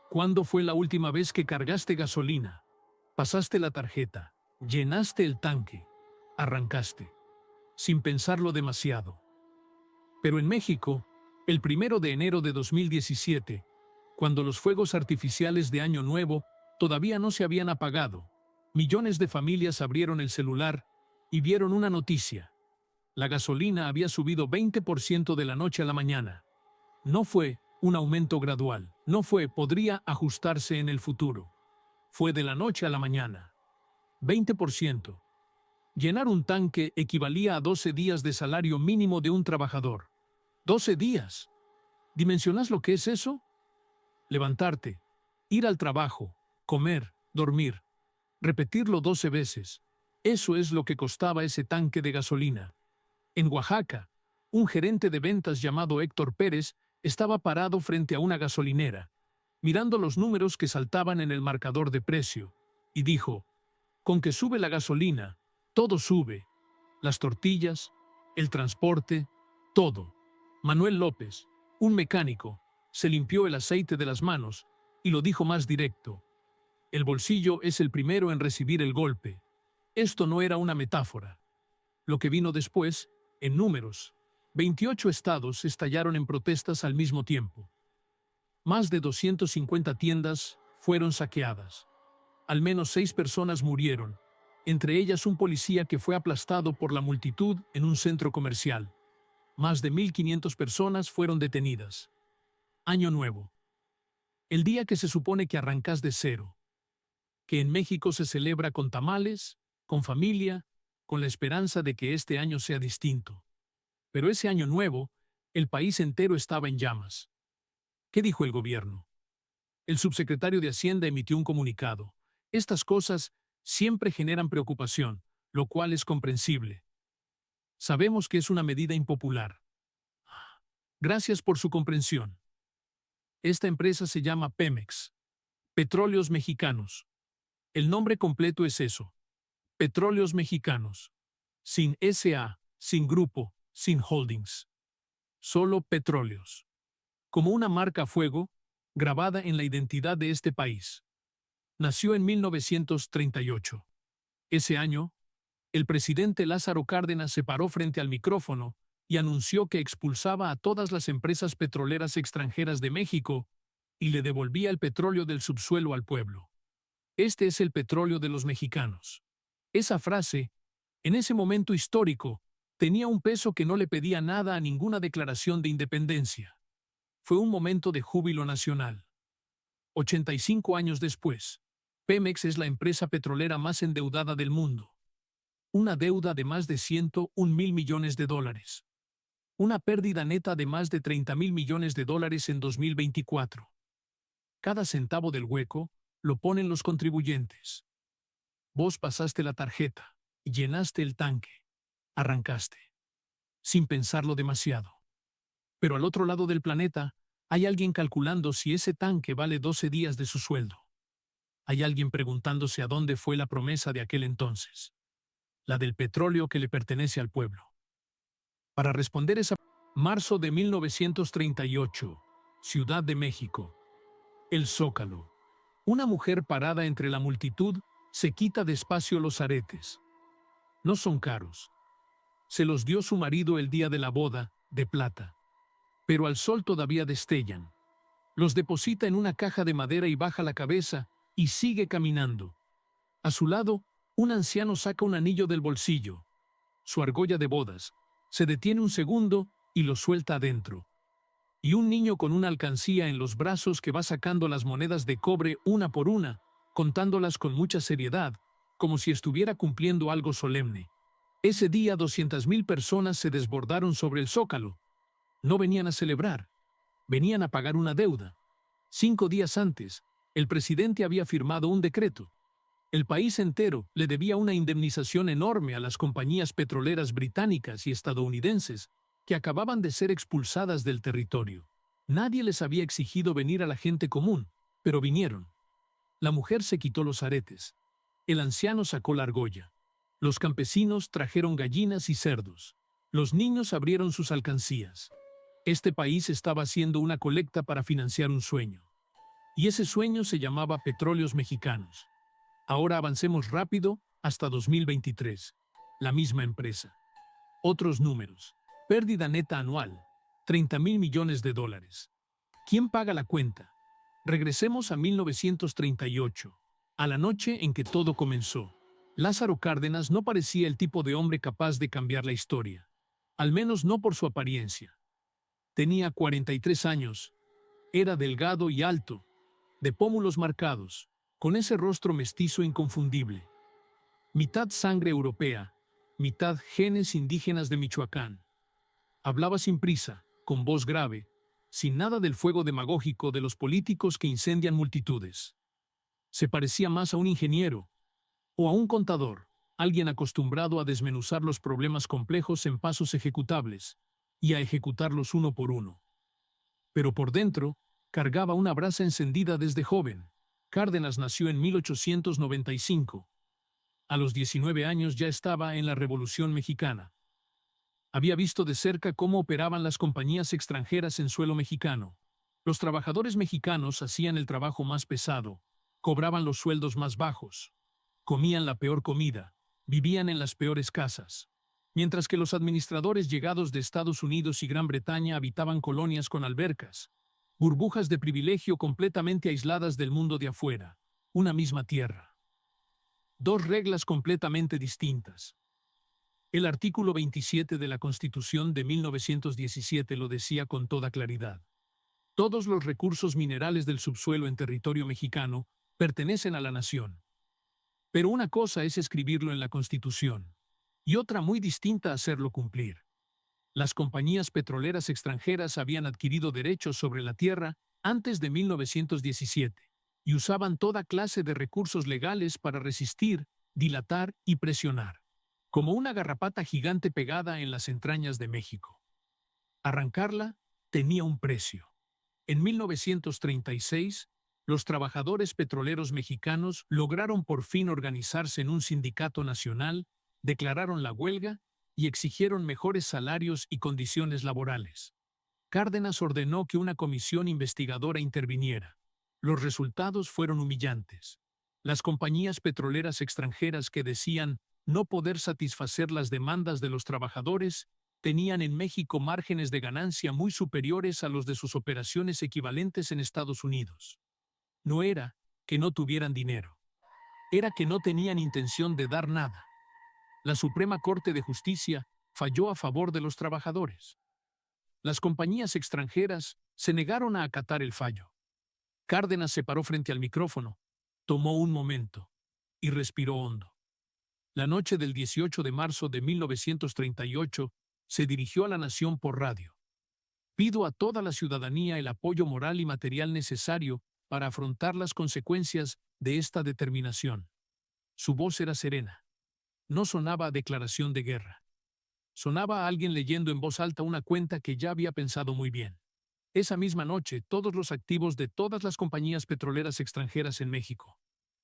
¿Cuándo fue la última vez que cargaste gasolina? Pasaste la tarjeta, llenaste el tanque, arrancaste, sin pensarlo demasiado. Pero en México, el 1 de enero de 2017, cuando los fuegos artificiales de Año Nuevo todavía no se habían apagado, millones de familias abrieron el celular y vieron una noticia. La gasolina había subido 20% de la noche a la mañana. No fue un aumento gradual, podría ajustarse en el futuro. Fue de la noche a la mañana. 20%. Llenar un tanque equivalía a 12 días de salario mínimo de un trabajador. 12 días. ¿Dimensionas lo que es eso? Levantarte, ir al trabajo, comer, dormir, repetirlo 12 veces. Eso es lo que costaba ese tanque de gasolina. En Oaxaca, un gerente de ventas llamado Héctor Pérez estaba parado frente a una gasolinera, mirando los números que saltaban en el marcador de precio, y dijo: con que sube la gasolina, todo sube. Las tortillas, el transporte, todo. Manuel López, un mecánico, se limpió el aceite de las manos y lo dijo más directo: el bolsillo es el primero en recibir el golpe. Esto no era una metáfora. Lo que vino después, en números: 28 estados estallaron en protestas al mismo tiempo. Más de 250 tiendas fueron saqueadas. Al menos 6 personas murieron, entre ellas un policía que fue aplastado por la multitud en un centro comercial. Más de 1.500 personas fueron detenidas. Año Nuevo. El día que se supone que arrancas de cero. Que en México se celebra con tamales, con familia, con la esperanza de que este año sea distinto. Pero ese Año Nuevo, el país entero estaba en llamas. ¿Qué dijo el gobierno? El subsecretario de Hacienda emitió un comunicado: estas cosas siempre generan preocupación, lo cual es comprensible. Sabemos que es una medida impopular. Gracias por su comprensión. Esta empresa se llama Pemex, Petróleos Mexicanos. El nombre completo es eso: Petróleos Mexicanos. Sin SA, sin grupo, sin holdings. Solo petróleos. Como una marca a fuego, grabada en la identidad de este país. Nació en 1938. Ese año, el presidente Lázaro Cárdenas se paró frente al micrófono y anunció que expulsaba a todas las empresas petroleras extranjeras de México y le devolvía el petróleo del subsuelo al pueblo. Este es el petróleo de los mexicanos. Esa frase, en ese momento histórico, tenía un peso que no le pedía nada a ninguna declaración de independencia. Fue un momento de júbilo nacional. 85 años después, Pemex es la empresa petrolera más endeudada del mundo. Una deuda de más de 101.000 millones de dólares. Una pérdida neta de más de 30.000 millones de dólares en 2024. Cada centavo del hueco lo ponen los contribuyentes. Vos pasaste la tarjeta, llenaste el tanque, arrancaste, sin pensarlo demasiado. Pero al otro lado del planeta, hay alguien calculando si ese tanque vale 12 días de su sueldo. Hay alguien preguntándose a dónde fue la promesa de aquel entonces. La del petróleo que le pertenece al pueblo. Para responder esa... Marzo de 1938, Ciudad de México. El Zócalo. Una mujer parada entre la multitud se quita despacio los aretes. No son caros. Se los dio su marido el día de la boda, de plata. Pero al sol todavía destellan. Los deposita en una caja de madera y baja la cabeza y sigue caminando. A su lado, un anciano saca un anillo del bolsillo. Su argolla de bodas. Se detiene un segundo y lo suelta adentro. Y un niño con una alcancía en los brazos que va sacando las monedas de cobre una por una, contándolas con mucha seriedad, como si estuviera cumpliendo algo solemne. Ese día 200.000 personas se desbordaron sobre el Zócalo. No venían a celebrar, venían a pagar una deuda. 5 días antes, el presidente había firmado un decreto. El país entero le debía una indemnización enorme a las compañías petroleras británicas y estadounidenses que acababan de ser expulsadas del territorio. Nadie les había exigido venir a la gente común, pero vinieron. La mujer se quitó los aretes. El anciano sacó la argolla. Los campesinos trajeron gallinas y cerdos. Los niños abrieron sus alcancías. Este país estaba haciendo una colecta para financiar un sueño. Y ese sueño se llamaba Petróleos Mexicanos. Ahora avancemos rápido hasta 2023. La misma empresa. Otros números. Pérdida neta anual, 30.000 millones de dólares. ¿Quién paga la cuenta? Regresemos a 1938, a la noche en que todo comenzó. Lázaro Cárdenas no parecía el tipo de hombre capaz de cambiar la historia, al menos no por su apariencia. Tenía 43 años, era delgado y alto, de pómulos marcados, con ese rostro mestizo inconfundible. Mitad sangre europea, mitad genes indígenas de Michoacán. Hablaba sin prisa, con voz grave, sin nada del fuego demagógico de los políticos que incendian multitudes. Se parecía más a un ingeniero o a un contador, alguien acostumbrado a desmenuzar los problemas complejos en pasos ejecutables y a ejecutarlos uno por uno. Pero por dentro, cargaba una brasa encendida desde joven. Cárdenas nació en 1895. A los 19 años ya estaba en la Revolución Mexicana. Había visto de cerca cómo operaban las compañías extranjeras en suelo mexicano. Los trabajadores mexicanos hacían el trabajo más pesado, cobraban los sueldos más bajos, comían la peor comida, vivían en las peores casas. Mientras que los administradores llegados de Estados Unidos y Gran Bretaña habitaban colonias con albercas, burbujas de privilegio completamente aisladas del mundo de afuera, una misma tierra. Dos reglas completamente distintas. El artículo 27 de la Constitución de 1917 lo decía con toda claridad. Todos los recursos minerales del subsuelo en territorio mexicano pertenecen a la nación. Pero una cosa es escribirlo en la Constitución, y otra muy distinta hacerlo cumplir. Las compañías petroleras extranjeras habían adquirido derechos sobre la tierra antes de 1917 y usaban toda clase de recursos legales para resistir, dilatar y presionar, como una garrapata gigante pegada en las entrañas de México. Arrancarla tenía un precio. En 1936, los trabajadores petroleros mexicanos lograron por fin organizarse en un sindicato nacional, declararon la huelga y exigieron mejores salarios y condiciones laborales. Cárdenas ordenó que una comisión investigadora interviniera. Los resultados fueron humillantes. Las compañías petroleras extranjeras que decían no poder satisfacer las demandas de los trabajadores tenían en México márgenes de ganancia muy superiores a los de sus operaciones equivalentes en Estados Unidos. No era que no tuvieran dinero, era que no tenían intención de dar nada. La Suprema Corte de Justicia falló a favor de los trabajadores. Las compañías extranjeras se negaron a acatar el fallo. Cárdenas se paró frente al micrófono, tomó un momento y respiró hondo. La noche del 18 de marzo de 1938 se dirigió a la nación por radio. Pido a toda la ciudadanía el apoyo moral y material necesario para afrontar las consecuencias de esta determinación. Su voz era serena. No sonaba a declaración de guerra. Sonaba a alguien leyendo en voz alta una cuenta que ya había pensado muy bien. Esa misma noche, todos los activos de todas las compañías petroleras extranjeras en México,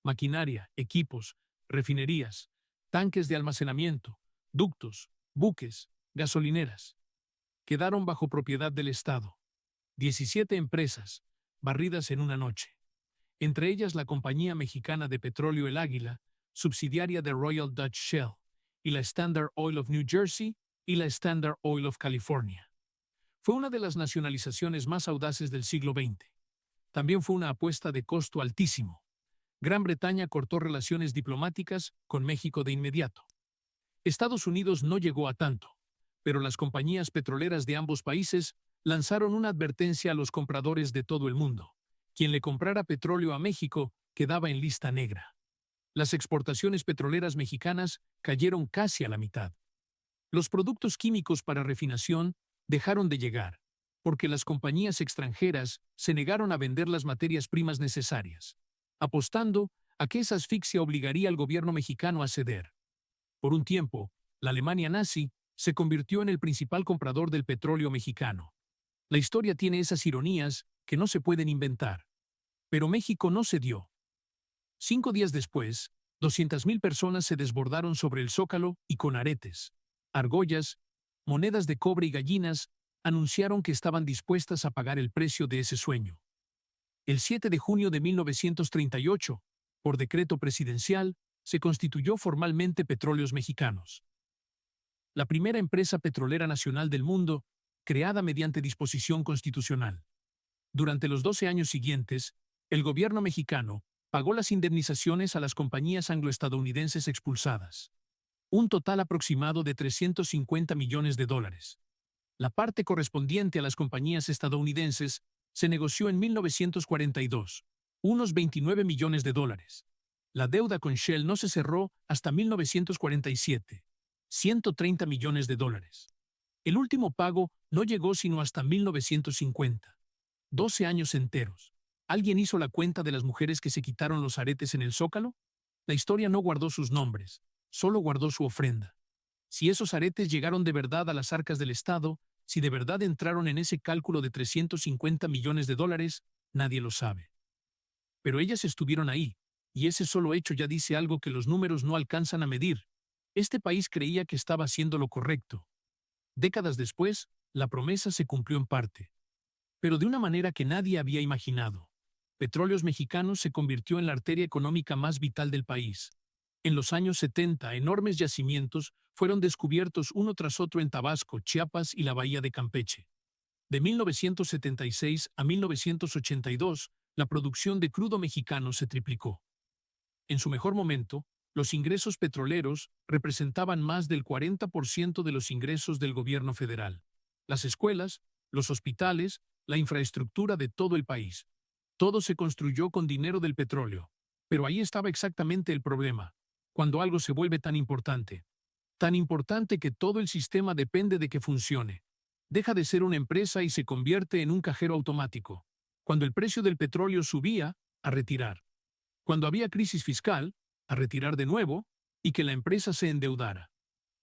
maquinaria, equipos, refinerías, tanques de almacenamiento, ductos, buques, gasolineras, quedaron bajo propiedad del Estado. 17 empresas, barridas en una noche. Entre ellas la Compañía Mexicana de Petróleo El Águila, subsidiaria de Royal Dutch Shell, y la Standard Oil of New Jersey y la Standard Oil of California. Fue una de las nacionalizaciones más audaces del siglo XX. También fue una apuesta de costo altísimo. Gran Bretaña cortó relaciones diplomáticas con México de inmediato. Estados Unidos no llegó a tanto, pero las compañías petroleras de ambos países lanzaron una advertencia a los compradores de todo el mundo. Quien le comprara petróleo a México quedaba en lista negra. Las exportaciones petroleras mexicanas cayeron casi a la mitad. Los productos químicos para refinación dejaron de llegar, porque las compañías extranjeras se negaron a vender las materias primas necesarias, apostando a que esa asfixia obligaría al gobierno mexicano a ceder. Por un tiempo, la Alemania nazi se convirtió en el principal comprador del petróleo mexicano. La historia tiene esas ironías que no se pueden inventar. Pero México no cedió. 5 días después, 200.000 personas se desbordaron sobre el Zócalo y con aretes, argollas, monedas de cobre y gallinas, anunciaron que estaban dispuestas a pagar el precio de ese sueño. El 7 de junio de 1938, por decreto presidencial, se constituyó formalmente Petróleos Mexicanos, la primera empresa petrolera nacional del mundo, creada mediante disposición constitucional. Durante los 12 años siguientes, el gobierno mexicano pagó las indemnizaciones a las compañías anglo-estadounidenses expulsadas, un total aproximado de $350 millones. La parte correspondiente a las compañías estadounidenses se negoció en 1942, unos $29 millones. La deuda con Shell no se cerró hasta 1947, $130 millones. El último pago no llegó sino hasta 1950, 12 años enteros. ¿Alguien hizo la cuenta de las mujeres que se quitaron los aretes en el Zócalo? La historia no guardó sus nombres, solo guardó su ofrenda. Si esos aretes llegaron de verdad a las arcas del Estado, si de verdad entraron en ese cálculo de $350 millones, nadie lo sabe. Pero ellas estuvieron ahí, y ese solo hecho ya dice algo que los números no alcanzan a medir. Este país creía que estaba haciendo lo correcto. Décadas después, la promesa se cumplió en parte, pero de una manera que nadie había imaginado. Petróleos Mexicanos se convirtió en la arteria económica más vital del país. En los años 70, enormes yacimientos fueron descubiertos uno tras otro en Tabasco, Chiapas y la bahía de Campeche. De 1976 a 1982, la producción de crudo mexicano se triplicó. En su mejor momento, los ingresos petroleros representaban más del 40% de los ingresos del gobierno federal. Las escuelas, los hospitales, la infraestructura de todo el país. Todo se construyó con dinero del petróleo. Pero ahí estaba exactamente el problema. Cuando algo se vuelve tan importante que todo el sistema depende de que funcione. Deja de ser una empresa y se convierte en un cajero automático. Cuando el precio del petróleo subía, a retirar. Cuando había crisis fiscal, a retirar de nuevo, y que la empresa se endeudara.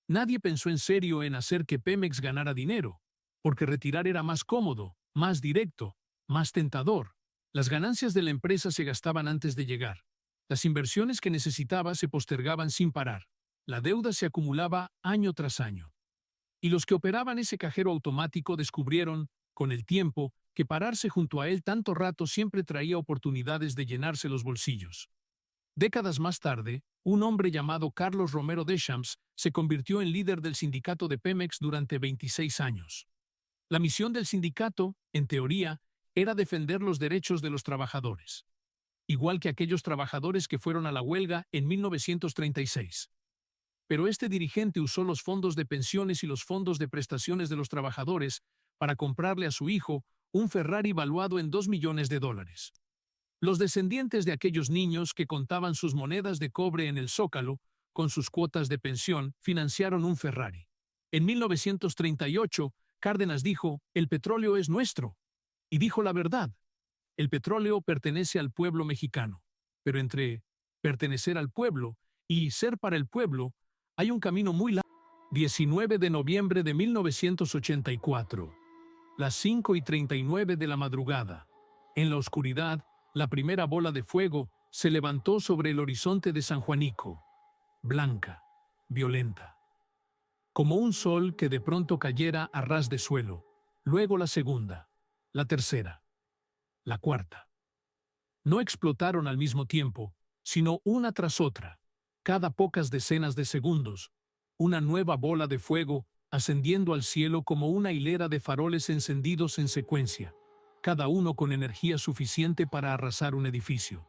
Nadie pensó en serio en hacer que Pemex ganara dinero, porque retirar era más cómodo, más directo, más tentador. Las ganancias de la empresa se gastaban antes de llegar. Las inversiones que necesitaba se postergaban sin parar. La deuda se acumulaba año tras año. Y los que operaban ese cajero automático descubrieron, con el tiempo, que pararse junto a él tanto rato siempre traía oportunidades de llenarse los bolsillos. Décadas más tarde, un hombre llamado Carlos Romero Deschamps se convirtió en líder del sindicato de Pemex durante 26 años. La misión del sindicato, en teoría, era defender los derechos de los trabajadores, igual que aquellos trabajadores que fueron a la huelga en 1936. Pero este dirigente usó los fondos de pensiones y los fondos de prestaciones de los trabajadores para comprarle a su hijo un Ferrari valuado en $2 millones. Los descendientes de aquellos niños que contaban sus monedas de cobre en el Zócalo, con sus cuotas de pensión, financiaron un Ferrari. En 1938, Cárdenas dijo, el petróleo es nuestro. Y dijo la verdad. El petróleo pertenece al pueblo mexicano. Pero entre pertenecer al pueblo y ser para el pueblo, hay un camino muy largo. 19 de noviembre de 1984. Las 5:39 de la madrugada. En la oscuridad, la primera bola de fuego se levantó sobre el horizonte de San Juanico, blanca, violenta. Como un sol que de pronto cayera a ras de suelo. Luego la segunda, la tercera, la cuarta. No explotaron al mismo tiempo, sino una tras otra, cada pocas decenas de segundos, una nueva bola de fuego ascendiendo al cielo como una hilera de faroles encendidos en secuencia, cada uno con energía suficiente para arrasar un edificio.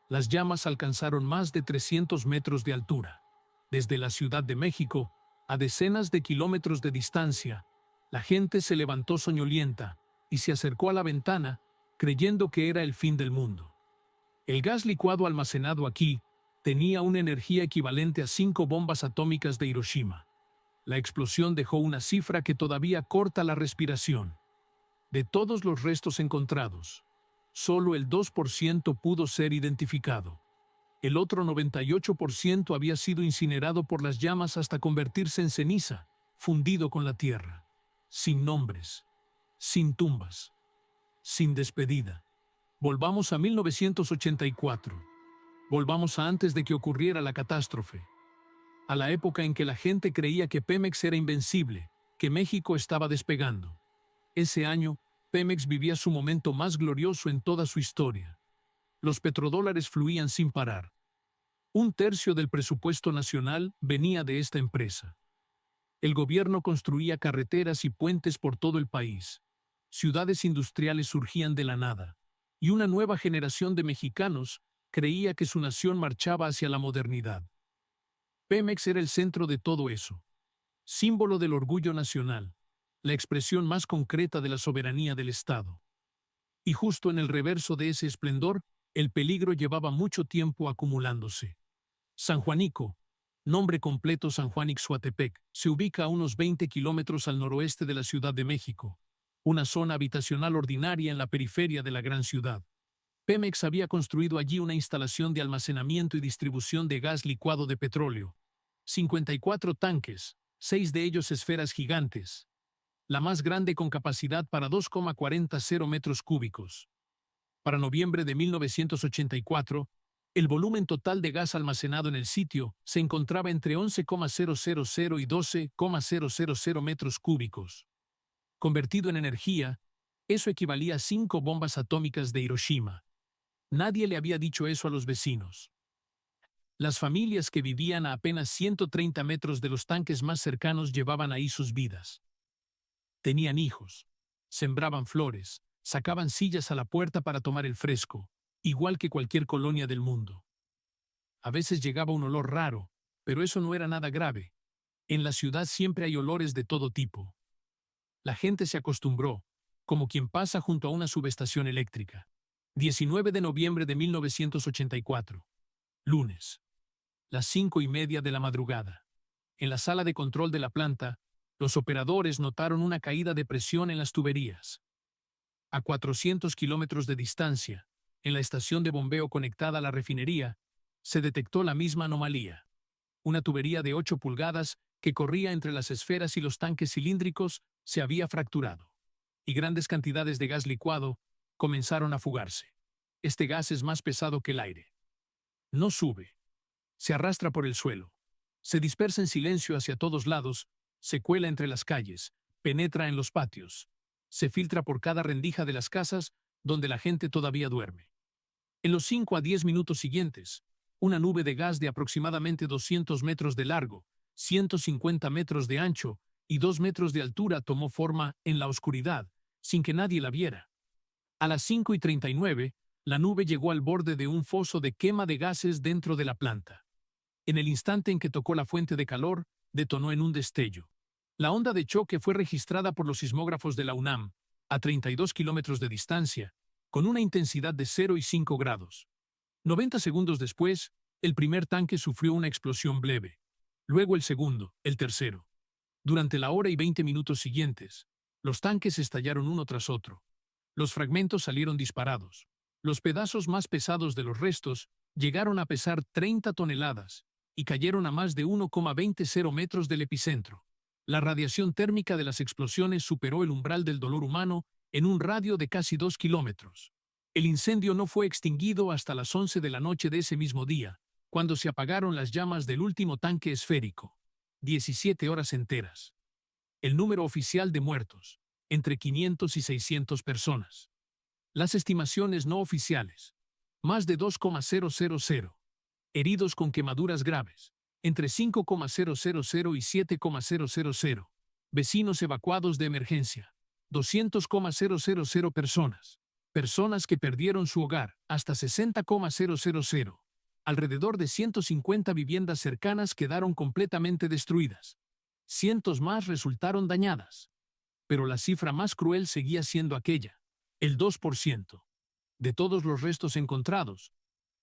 Las llamas alcanzaron más de 300 metros de altura. Desde la Ciudad de México, a decenas de kilómetros de distancia, la gente se levantó soñolienta y se acercó a la ventana, creyendo que era el fin del mundo. El gas licuado almacenado aquí tenía una energía equivalente a 5 bombas atómicas de Hiroshima. La explosión dejó una cifra que todavía corta la respiración. De todos los restos encontrados, solo el 2% pudo ser identificado. El otro 98% había sido incinerado por las llamas hasta convertirse en ceniza, fundido con la tierra. Sin nombres, sin tumbas, sin despedida. Volvamos a 1984. Volvamos a antes de que ocurriera la catástrofe. A la época en que la gente creía que Pemex era invencible, que México estaba despegando. Ese año, Pemex vivía su momento más glorioso en toda su historia. Los petrodólares fluían sin parar. Un tercio del presupuesto nacional venía de esta empresa. El gobierno construía carreteras y puentes por todo el país. Ciudades industriales surgían de la nada. Y una nueva generación de mexicanos creía que su nación marchaba hacia la modernidad. Pemex era el centro de todo eso. Símbolo del orgullo nacional, la expresión más concreta de la soberanía del Estado. Y justo en el reverso de ese esplendor, el peligro llevaba mucho tiempo acumulándose. San Juanico, nombre completo San Juan Ixhuatepec, se ubica a unos 20 kilómetros al noroeste de la Ciudad de México, una zona habitacional ordinaria en la periferia de la gran ciudad. Pemex había construido allí una instalación de almacenamiento y distribución de gas licuado de petróleo. 54 tanques, 6 de ellos esferas gigantes, la más grande con capacidad para 2,40 metros cúbicos. Para noviembre de 1984, el volumen total de gas almacenado en el sitio se encontraba entre 11,000 y 12,000 metros cúbicos. Convertido en energía, eso equivalía a 5 bombas atómicas de Hiroshima. Nadie le había dicho eso a los vecinos. Las familias que vivían a apenas 130 metros de los tanques más cercanos llevaban ahí sus vidas. Tenían hijos, sembraban flores, sacaban sillas a la puerta para tomar el fresco, igual que cualquier colonia del mundo. A veces llegaba un olor raro, pero eso no era nada grave. En la ciudad siempre hay olores de todo tipo. La gente se acostumbró, como quien pasa junto a una subestación eléctrica. 19 de noviembre de 1984. Lunes. Las 5:30 de la madrugada. En la sala de control de la planta, los operadores notaron una caída de presión en las tuberías. A 400 kilómetros de distancia, en la estación de bombeo conectada a la refinería, se detectó la misma anomalía. Una tubería de 8 pulgadas que corría entre las esferas y los tanques cilíndricos se había fracturado, y grandes cantidades de gas licuado comenzaron a fugarse. Este gas es más pesado que el aire. No sube. Se arrastra por el suelo. Se dispersa en silencio hacia todos lados, se cuela entre las calles, penetra en los patios. Se filtra por cada rendija de las casas donde la gente todavía duerme. En los 5 a 10 minutos siguientes, una nube de gas de aproximadamente 200 metros de largo, 150 metros de ancho y 2 metros de altura tomó forma en la oscuridad, sin que nadie la viera. A las 5:39, la nube llegó al borde de un foso de quema de gases dentro de la planta. En el instante en que tocó la fuente de calor, detonó en un destello. La onda de choque fue registrada por los sismógrafos de la UNAM, a 32 kilómetros de distancia, con una intensidad de 0 y 5 grados. 90 segundos después, el primer tanque sufrió una explosión leve. Luego el segundo, el tercero. Durante la hora y 20 minutos siguientes, los tanques estallaron uno tras otro. Los fragmentos salieron disparados. Los pedazos más pesados de los restos llegaron a pesar 30 toneladas y cayeron a más de 1,20 metros del epicentro. La radiación térmica de las explosiones superó el umbral del dolor humano en un radio de casi 2 kilómetros. El incendio no fue extinguido hasta las 11 de la noche de ese mismo día, cuando se apagaron las llamas del último tanque esférico. 17 horas enteras. El número oficial de muertos, entre 500 y 600 personas. Las estimaciones no oficiales, más de 2,000. Heridos con quemaduras graves, entre 5,000 y 7,000. Vecinos evacuados de emergencia, 200,000 personas. Personas que perdieron su hogar, hasta 60,000. Alrededor de 150 viviendas cercanas quedaron completamente destruidas. Cientos más resultaron dañadas. Pero la cifra más cruel seguía siendo aquella, el 2%. De todos los restos encontrados,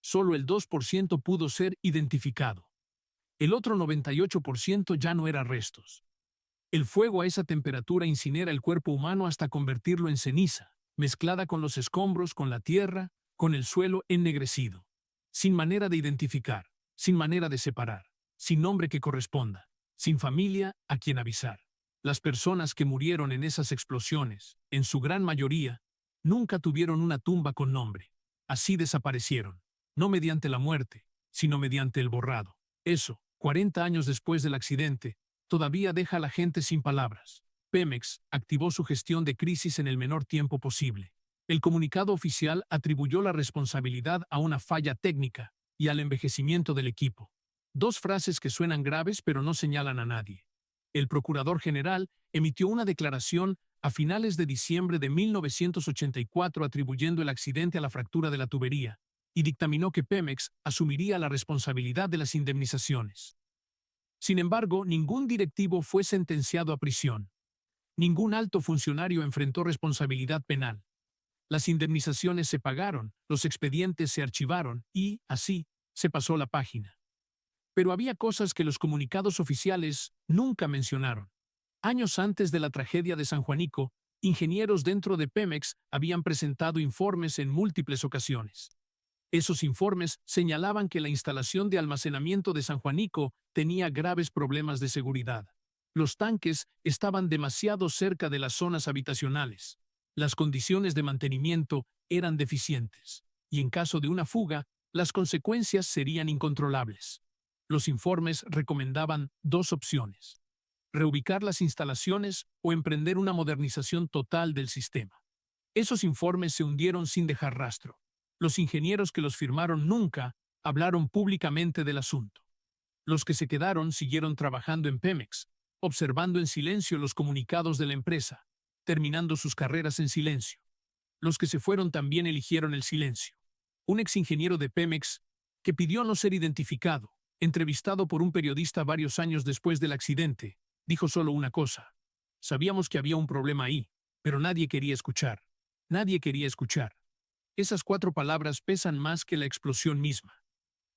solo el 2% pudo ser identificado. El otro 98% ya no era restos. El fuego a esa temperatura incinera el cuerpo humano hasta convertirlo en ceniza, mezclada con los escombros, con la tierra, con el suelo ennegrecido. Sin manera de identificar, sin manera de separar, sin nombre que corresponda, sin familia a quien avisar. Las personas que murieron en esas explosiones, en su gran mayoría, nunca tuvieron una tumba con nombre. Así desaparecieron, no mediante la muerte, sino mediante el borrado. Eso, 40 años después del accidente, todavía deja a la gente sin palabras. Pemex activó su gestión de crisis en el menor tiempo posible. El comunicado oficial atribuyó la responsabilidad a una falla técnica y al envejecimiento del equipo. Dos frases que suenan graves pero no señalan a nadie. El procurador general emitió una declaración a finales de diciembre de 1984 atribuyendo el accidente a la fractura de la tubería y dictaminó que Pemex asumiría la responsabilidad de las indemnizaciones. Sin embargo, ningún directivo fue sentenciado a prisión. Ningún alto funcionario enfrentó responsabilidad penal. Las indemnizaciones se pagaron, los expedientes se archivaron y, así, se pasó la página. Pero había cosas que los comunicados oficiales nunca mencionaron. Años antes de la tragedia de San Juanico, ingenieros dentro de Pemex habían presentado informes en múltiples ocasiones. Esos informes señalaban que la instalación de almacenamiento de San Juanico tenía graves problemas de seguridad. Los tanques estaban demasiado cerca de las zonas habitacionales. Las condiciones de mantenimiento eran deficientes, y en caso de una fuga, las consecuencias serían incontrolables. Los informes recomendaban dos opciones: reubicar las instalaciones o emprender una modernización total del sistema. Esos informes se hundieron sin dejar rastro. Los ingenieros que los firmaron nunca hablaron públicamente del asunto. Los que se quedaron siguieron trabajando en Pemex, observando en silencio los comunicados de la empresa, terminando sus carreras en silencio. Los que se fueron también eligieron el silencio. Un exingeniero de Pemex, que pidió no ser identificado, entrevistado por un periodista varios años después del accidente, dijo solo una cosa: sabíamos que había un problema ahí, pero nadie quería escuchar. Nadie quería escuchar. Esas 4 palabras pesan más que la explosión misma.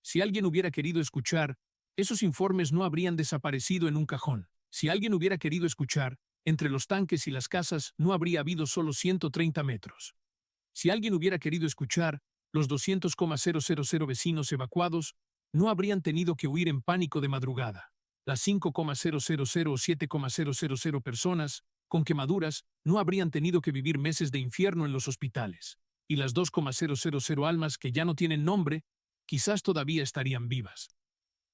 Si alguien hubiera querido escuchar, esos informes no habrían desaparecido en un cajón. Si alguien hubiera querido escuchar, entre los tanques y las casas no habría habido solo 130 metros. Si alguien hubiera querido escuchar, los 200,000 vecinos evacuados no habrían tenido que huir en pánico de madrugada. Las 5,000 o 7,000 personas con quemaduras no habrían tenido que vivir meses de infierno en los hospitales. Y las 2,000 almas que ya no tienen nombre, quizás todavía estarían vivas.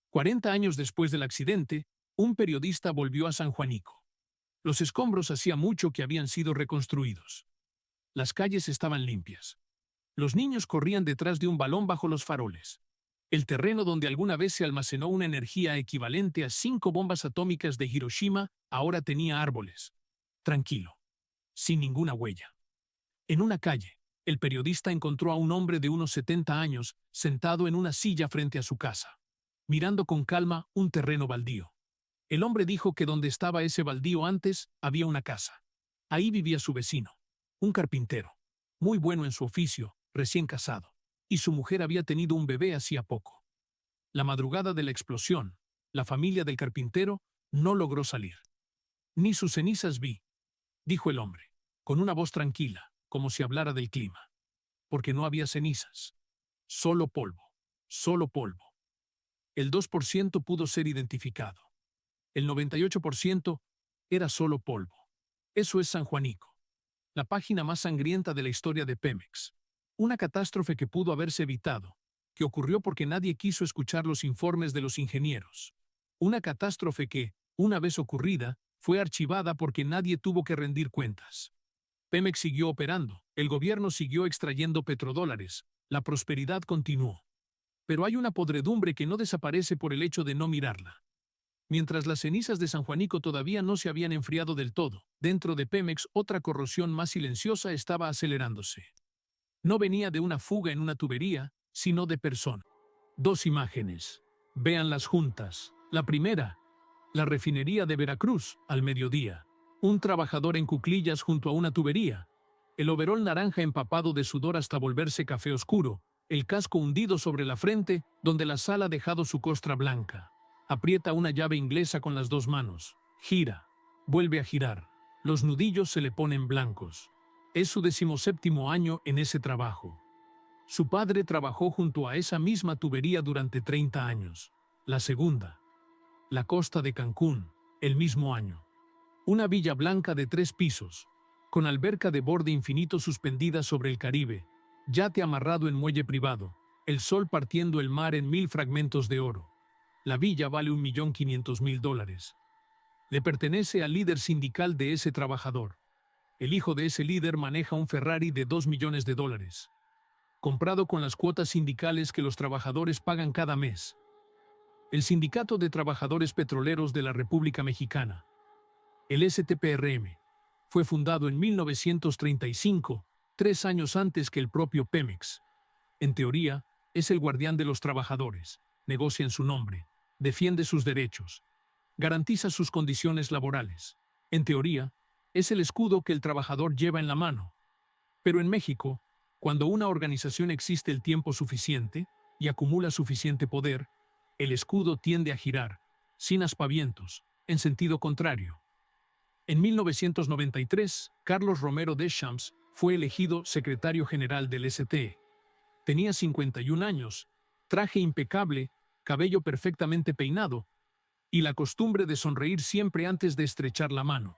40 años después del accidente, un periodista volvió a San Juanico. Los escombros hacía mucho que habían sido reconstruidos. Las calles estaban limpias. Los niños corrían detrás de un balón bajo los faroles. El terreno donde alguna vez se almacenó una energía equivalente a 5 bombas atómicas de Hiroshima ahora tenía árboles. Tranquilo. Sin ninguna huella. En una calle, el periodista encontró a un hombre de unos 70 años sentado en una silla frente a su casa, mirando con calma un terreno baldío. El hombre dijo que donde estaba ese baldío antes había una casa. Ahí vivía su vecino, un carpintero, muy bueno en su oficio, recién casado, y su mujer había tenido un bebé hacía poco. La madrugada de la explosión, la familia del carpintero no logró salir. Ni sus cenizas vi, dijo el hombre, con una voz tranquila, como si hablara del clima. Porque no había cenizas. Solo polvo. Solo polvo. El 2% pudo ser identificado. El 98% era solo polvo. Eso es San Juanico. La página más sangrienta de la historia de Pemex. Una catástrofe que pudo haberse evitado, que ocurrió porque nadie quiso escuchar los informes de los ingenieros. Una catástrofe que, una vez ocurrida, fue archivada porque nadie tuvo que rendir cuentas. Pemex siguió operando, el gobierno siguió extrayendo petrodólares, la prosperidad continuó. Pero hay una podredumbre que no desaparece por el hecho de no mirarla. Mientras las cenizas de San Juanico todavía no se habían enfriado del todo, dentro de Pemex otra corrosión más silenciosa estaba acelerándose. No venía de una fuga en una tubería, sino de persona. 2 imágenes. Véanlas juntas. La primera, la refinería de Veracruz, al mediodía. Un trabajador en cuclillas junto a una tubería. El overol naranja empapado de sudor hasta volverse café oscuro. El casco hundido sobre la frente, donde la sal ha dejado su costra blanca. Aprieta una llave inglesa con las 2 manos. Gira. Vuelve a girar. Los nudillos se le ponen blancos. Es su 17º año en ese trabajo. Su padre trabajó junto a esa misma tubería durante 30 años. La segunda. La costa de Cancún, el mismo año. Una villa blanca de 3 pisos, con alberca de borde infinito suspendida sobre el Caribe, yate amarrado en muelle privado, el sol partiendo el mar en 1000 fragmentos de oro. La villa vale $1.500.000. Le pertenece al líder sindical de ese trabajador. El hijo de ese líder maneja un Ferrari de $2 millones, comprado con las cuotas sindicales que los trabajadores pagan cada mes. El Sindicato de Trabajadores Petroleros de la República Mexicana, el STPRM, fue fundado en 1935, 3 años antes que el propio Pemex. En teoría, es el guardián de los trabajadores, negocia en su nombre, defiende sus derechos, garantiza sus condiciones laborales. En teoría, es el escudo que el trabajador lleva en la mano. Pero en México, cuando una organización existe el tiempo suficiente y acumula suficiente poder, el escudo tiende a girar, sin aspavientos, en sentido contrario. En 1993, Carlos Romero Deschamps fue elegido secretario general del ST. Tenía 51 años, traje impecable, cabello perfectamente peinado y la costumbre de sonreír siempre antes de estrechar la mano.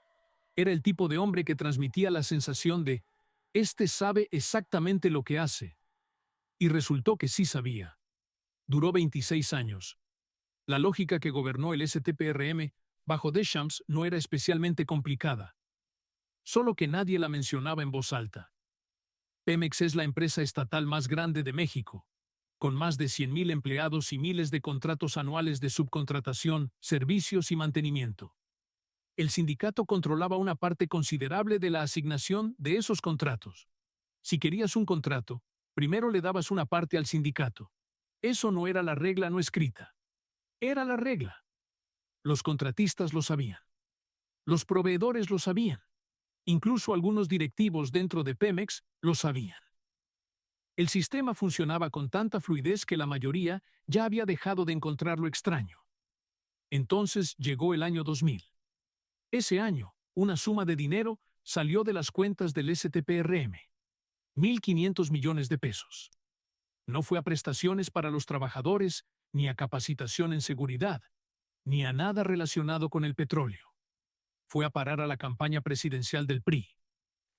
Era el tipo de hombre que transmitía la sensación de «este sabe exactamente lo que hace». Y resultó que sí sabía. Duró 26 años. La lógica que gobernó el STPRM bajo Deschamps no era especialmente complicada, solo que nadie la mencionaba en voz alta. Pemex es la empresa estatal más grande de México, con más de 100,000 empleados y miles de contratos anuales de subcontratación, servicios y mantenimiento. El sindicato controlaba una parte considerable de la asignación de esos contratos. Si querías un contrato, primero le dabas una parte al sindicato. Eso no era la regla no escrita. Era la regla. Los contratistas lo sabían. Los proveedores lo sabían. Incluso algunos directivos dentro de Pemex lo sabían. El sistema funcionaba con tanta fluidez que la mayoría ya había dejado de encontrarlo extraño. Entonces llegó el año 2000. Ese año, una suma de dinero salió de las cuentas del STPRM. 1.500 millones de pesos. No fue a prestaciones para los trabajadores, ni a capacitación en seguridad, ni a nada relacionado con el petróleo. Fue a parar a la campaña presidencial del PRI.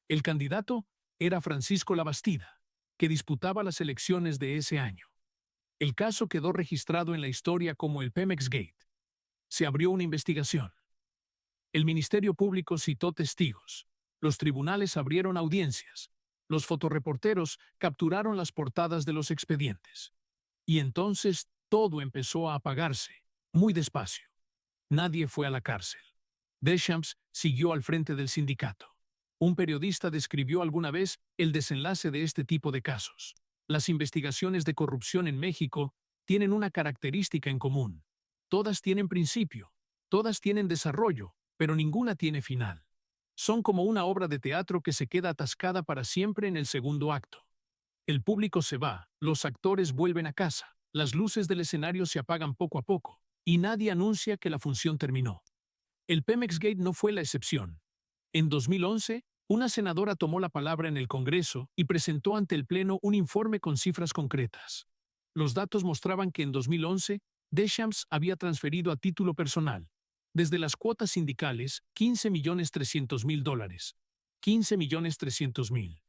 El candidato era Francisco Labastida, que disputaba las elecciones de ese año. El caso quedó registrado en la historia como el Pemex Gate. Se abrió una investigación. El Ministerio Público citó testigos. Los tribunales abrieron audiencias. Los fotoreporteros capturaron las portadas de los expedientes. Y entonces todo empezó a apagarse, muy despacio. Nadie fue a la cárcel. Deschamps siguió al frente del sindicato. Un periodista describió alguna vez el desenlace de este tipo de casos. Las investigaciones de corrupción en México tienen una característica en común. Todas tienen principio, todas tienen desarrollo, pero ninguna tiene final. Son como una obra de teatro que se queda atascada para siempre en el segundo acto. El público se va, los actores vuelven a casa, las luces del escenario se apagan poco a poco, y nadie anuncia que la función terminó. El Pemex Gate no fue la excepción. En 2011, una senadora tomó la palabra en el Congreso y presentó ante el Pleno un informe con cifras concretas. Los datos mostraban que en 2011, Deschamps había transferido a título personal, desde las cuotas sindicales, $15,300,000. 15,300,000.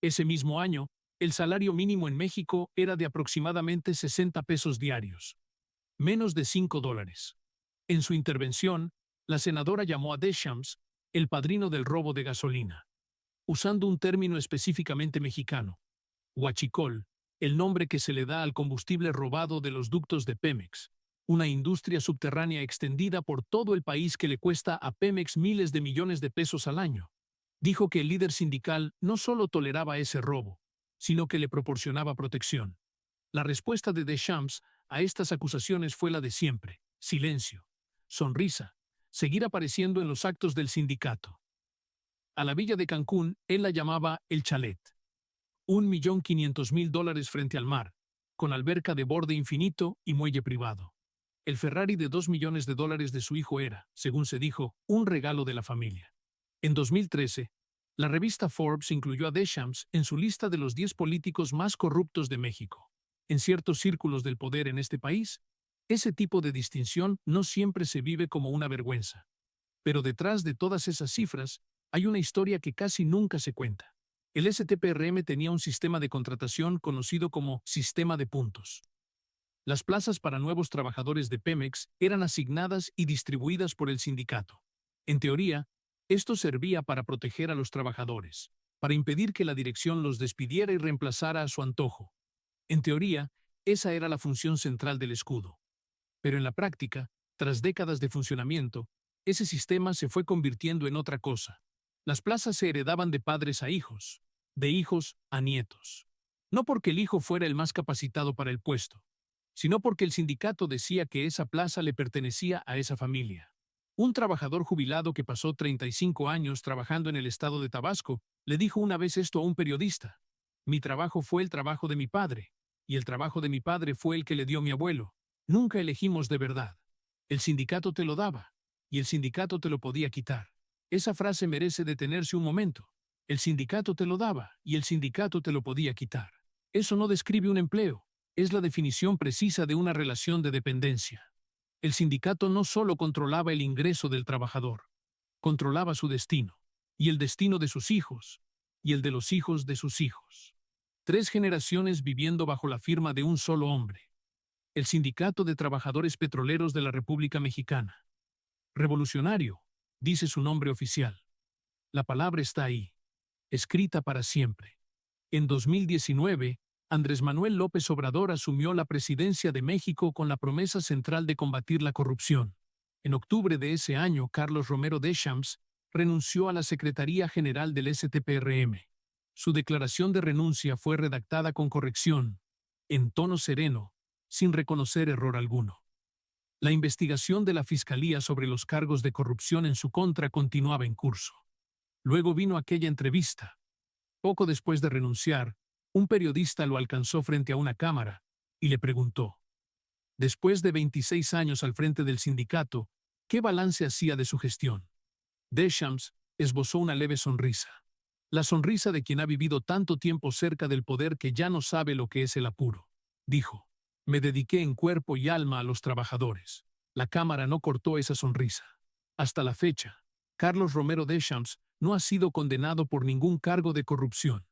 Ese mismo año, el salario mínimo en México era de aproximadamente 60 pesos diarios, menos de $5. En su intervención, la senadora llamó a Deschamps el padrino del robo de gasolina, usando un término específicamente mexicano, huachicol, el nombre que se le da al combustible robado de los ductos de Pemex, una industria subterránea extendida por todo el país que le cuesta a Pemex miles de millones de pesos al año. Dijo que el líder sindical no solo toleraba ese robo, sino que le proporcionaba protección. La respuesta de Deschamps a estas acusaciones fue la de siempre: silencio, sonrisa, seguir apareciendo en los actos del sindicato. A la villa de Cancún, él la llamaba el chalet. $1,500,000 frente al mar, con alberca de borde infinito y muelle privado. El Ferrari de $2 millones de su hijo era, según se dijo, un regalo de la familia. En 2013, la revista Forbes incluyó a Deschamps en su lista de los 10 políticos más corruptos de México. En ciertos círculos del poder en este país, ese tipo de distinción no siempre se vive como una vergüenza. Pero detrás de todas esas cifras, hay una historia que casi nunca se cuenta. El STPRM tenía un sistema de contratación conocido como sistema de puntos. Las plazas para nuevos trabajadores de Pemex eran asignadas y distribuidas por el sindicato. En teoría, esto servía para proteger a los trabajadores, para impedir que la dirección los despidiera y reemplazara a su antojo. En teoría, esa era la función central del escudo. Pero en la práctica, tras décadas de funcionamiento, ese sistema se fue convirtiendo en otra cosa. Las plazas se heredaban de padres a hijos, de hijos a nietos. No porque el hijo fuera el más capacitado para el puesto, sino porque el sindicato decía que esa plaza le pertenecía a esa familia. Un trabajador jubilado que pasó 35 años trabajando en el estado de Tabasco le dijo una vez esto a un periodista: «Mi trabajo fue el trabajo de mi padre, y el trabajo de mi padre fue el que le dio mi abuelo. Nunca elegimos de verdad. El sindicato te lo daba, y el sindicato te lo podía quitar». Esa frase merece detenerse un momento. El sindicato te lo daba, y el sindicato te lo podía quitar. Eso no describe un empleo, es la definición precisa de una relación de dependencia. El sindicato no solo controlaba el ingreso del trabajador, controlaba su destino, y el destino de sus hijos, y el de los hijos de sus hijos. 3 generaciones viviendo bajo la firma de un solo hombre. El Sindicato de Trabajadores Petroleros de la República Mexicana. Revolucionario, dice su nombre oficial. La palabra está ahí, escrita para siempre. En 2019, Andrés Manuel López Obrador asumió la presidencia de México con la promesa central de combatir la corrupción. En octubre de ese año, Carlos Romero Deschamps renunció a la Secretaría General del STPRM. Su declaración de renuncia fue redactada con corrección, en tono sereno, sin reconocer error alguno. La investigación de la Fiscalía sobre los cargos de corrupción en su contra continuaba en curso. Luego vino aquella entrevista. Poco después de renunciar, un periodista lo alcanzó frente a una cámara y le preguntó: después de 26 años al frente del sindicato, ¿qué balance hacía de su gestión? Deschamps esbozó una leve sonrisa. La sonrisa de quien ha vivido tanto tiempo cerca del poder que ya no sabe lo que es el apuro. Dijo: me dediqué en cuerpo y alma a los trabajadores. La cámara no cortó esa sonrisa. Hasta la fecha, Carlos Romero Deschamps no ha sido condenado por ningún cargo de corrupción.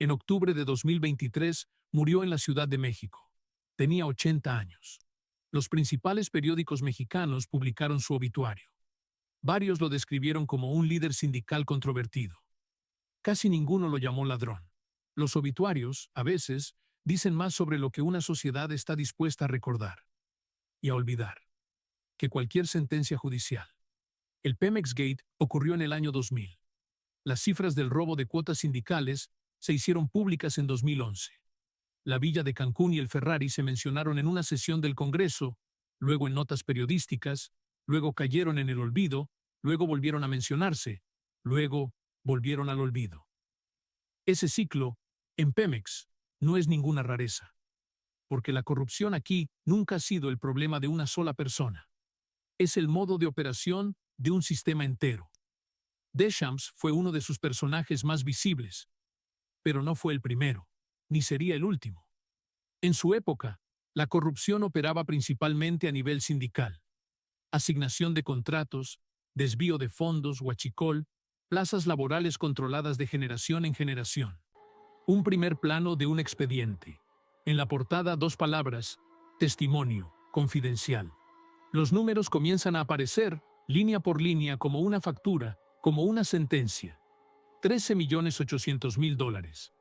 En octubre de 2023 murió en la Ciudad de México. Tenía 80 años. Los principales periódicos mexicanos publicaron su obituario. Varios lo describieron como un líder sindical controvertido. Casi ninguno lo llamó ladrón. Los obituarios, a veces, dicen más sobre lo que una sociedad está dispuesta a recordar y a olvidar que cualquier sentencia judicial. El Pemex Gate ocurrió en el año 2000. Las cifras del robo de cuotas sindicales se hicieron públicas en 2011. La villa de Cancún y el Ferrari se mencionaron en una sesión del Congreso, luego en notas periodísticas, luego cayeron en el olvido, luego volvieron a mencionarse, luego volvieron al olvido. Ese ciclo, en Pemex, no es ninguna rareza, porque la corrupción aquí nunca ha sido el problema de una sola persona. Es el modo de operación de un sistema entero. Deschamps fue uno de sus personajes más visibles, pero no fue el primero, ni sería el último. En su época, la corrupción operaba principalmente a nivel sindical. Asignación de contratos, desvío de fondos, huachicol, plazas laborales controladas de generación en generación. Un primer plano de un expediente. En la portada 2 palabras: testimonio, confidencial. Los números comienzan a aparecer, línea por línea, como una factura, como una sentencia. $13.800.000.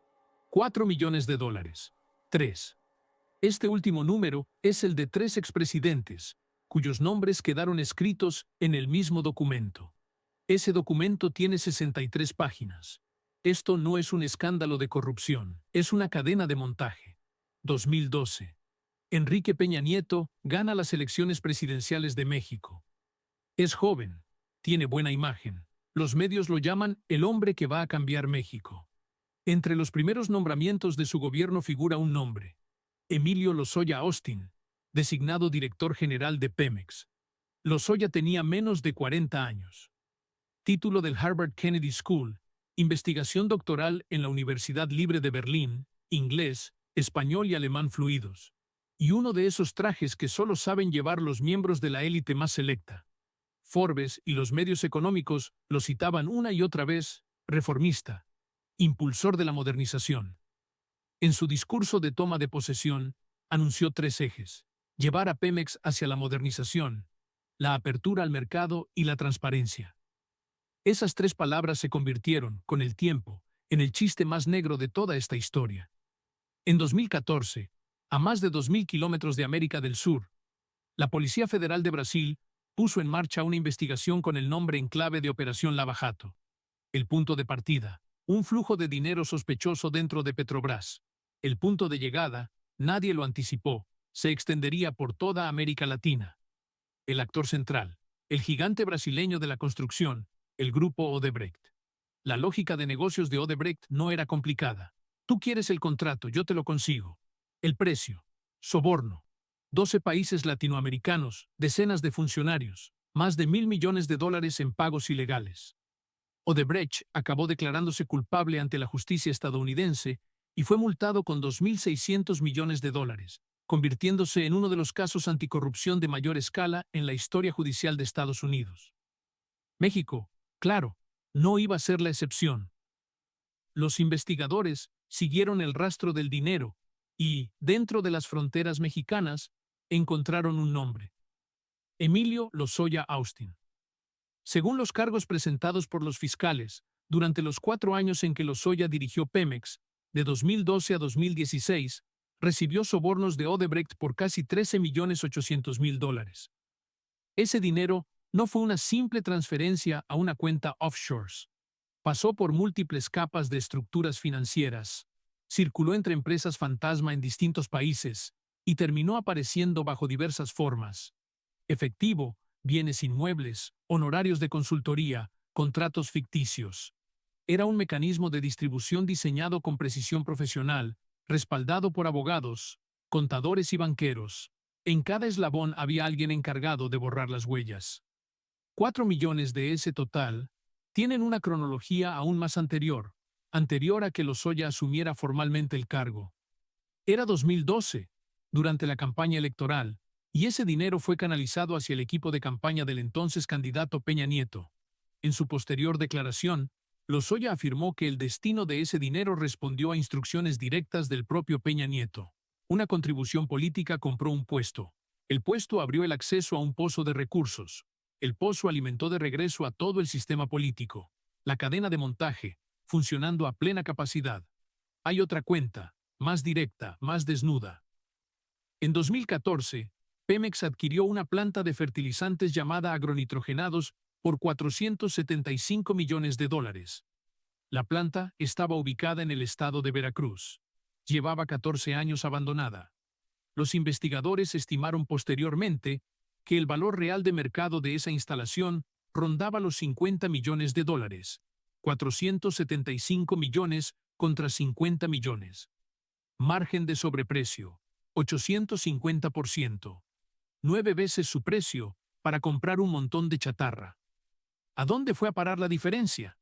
$4 millones. 3. Este último número es el de 3 expresidentes, cuyos nombres quedaron escritos en el mismo documento. Ese documento tiene 63 páginas. Esto no es un escándalo de corrupción, es una cadena de montaje. 2012. Enrique Peña Nieto gana las elecciones presidenciales de México. Es joven, tiene buena imagen. Los medios lo llaman el hombre que va a cambiar México. Entre los primeros nombramientos de su gobierno figura un nombre: Emilio Lozoya Austin, designado director general de Pemex. Lozoya tenía menos de 40 años. Título del Harvard Kennedy School, investigación doctoral en la Universidad Libre de Berlín, inglés, español y alemán fluidos. Y uno de esos trajes que solo saben llevar los miembros de la élite más selecta. Forbes y los medios económicos lo citaban una y otra vez: reformista, impulsor de la modernización. En su discurso de toma de posesión, anunció 3 ejes: llevar a Pemex hacia la modernización, la apertura al mercado y la transparencia. Esas tres palabras se convirtieron, con el tiempo, en el chiste más negro de toda esta historia. En 2014, a más de 2.000 kilómetros de América del Sur, la Policía Federal de Brasil puso en marcha una investigación con el nombre en clave de Operación Lava Jato. El punto de partida, un flujo de dinero sospechoso dentro de Petrobras. El punto de llegada, nadie lo anticipó, se extendería por toda América Latina. El actor central, el gigante brasileño de la construcción, el grupo Odebrecht. La lógica de negocios de Odebrecht no era complicada. Tú quieres el contrato, yo te lo consigo. El precio. Soborno. 12 países latinoamericanos, decenas de funcionarios, más de $1.000 millones en pagos ilegales. Odebrecht acabó declarándose culpable ante la justicia estadounidense y fue multado con $2.600 millones, convirtiéndose en uno de los casos anticorrupción de mayor escala en la historia judicial de Estados Unidos. México, claro, no iba a ser la excepción. Los investigadores siguieron el rastro del dinero y, dentro de las fronteras mexicanas, encontraron un nombre: Emilio Lozoya Austin. Según los cargos presentados por los fiscales, durante los 4 años en que Lozoya dirigió Pemex, de 2012 a 2016, recibió sobornos de Odebrecht por casi $13.800.000. Ese dinero no fue una simple transferencia a una cuenta offshores. Pasó por múltiples capas de estructuras financieras, circuló entre empresas fantasma en distintos países y terminó apareciendo bajo diversas formas: efectivo, bienes inmuebles, honorarios de consultoría, contratos ficticios. Era un mecanismo de distribución diseñado con precisión profesional, respaldado por abogados, contadores y banqueros. En cada eslabón había alguien encargado de borrar las huellas. 4 millones de ese total tienen una cronología aún más anterior a que Lozoya asumiera formalmente el cargo. Era 2012, durante la campaña electoral, y ese dinero fue canalizado hacia el equipo de campaña del entonces candidato Peña Nieto. En su posterior declaración, Lozoya afirmó que el destino de ese dinero respondió a instrucciones directas del propio Peña Nieto. Una contribución política compró un puesto. El puesto abrió el acceso a un pozo de recursos. El pozo alimentó de regreso a todo el sistema político. La cadena de montaje, funcionando a plena capacidad. Hay otra cuenta, más directa, más desnuda. En 2014, Pemex adquirió una planta de fertilizantes llamada Agronitrogenados por $475 millones. La planta estaba ubicada en el estado de Veracruz. Llevaba 14 años abandonada. Los investigadores estimaron posteriormente que el valor real de mercado de esa instalación rondaba los $50 millones. 475 millones contra 50 millones. Margen de sobreprecio, 850%. 9 veces su precio para comprar un montón de chatarra. ¿A dónde fue a parar la diferencia?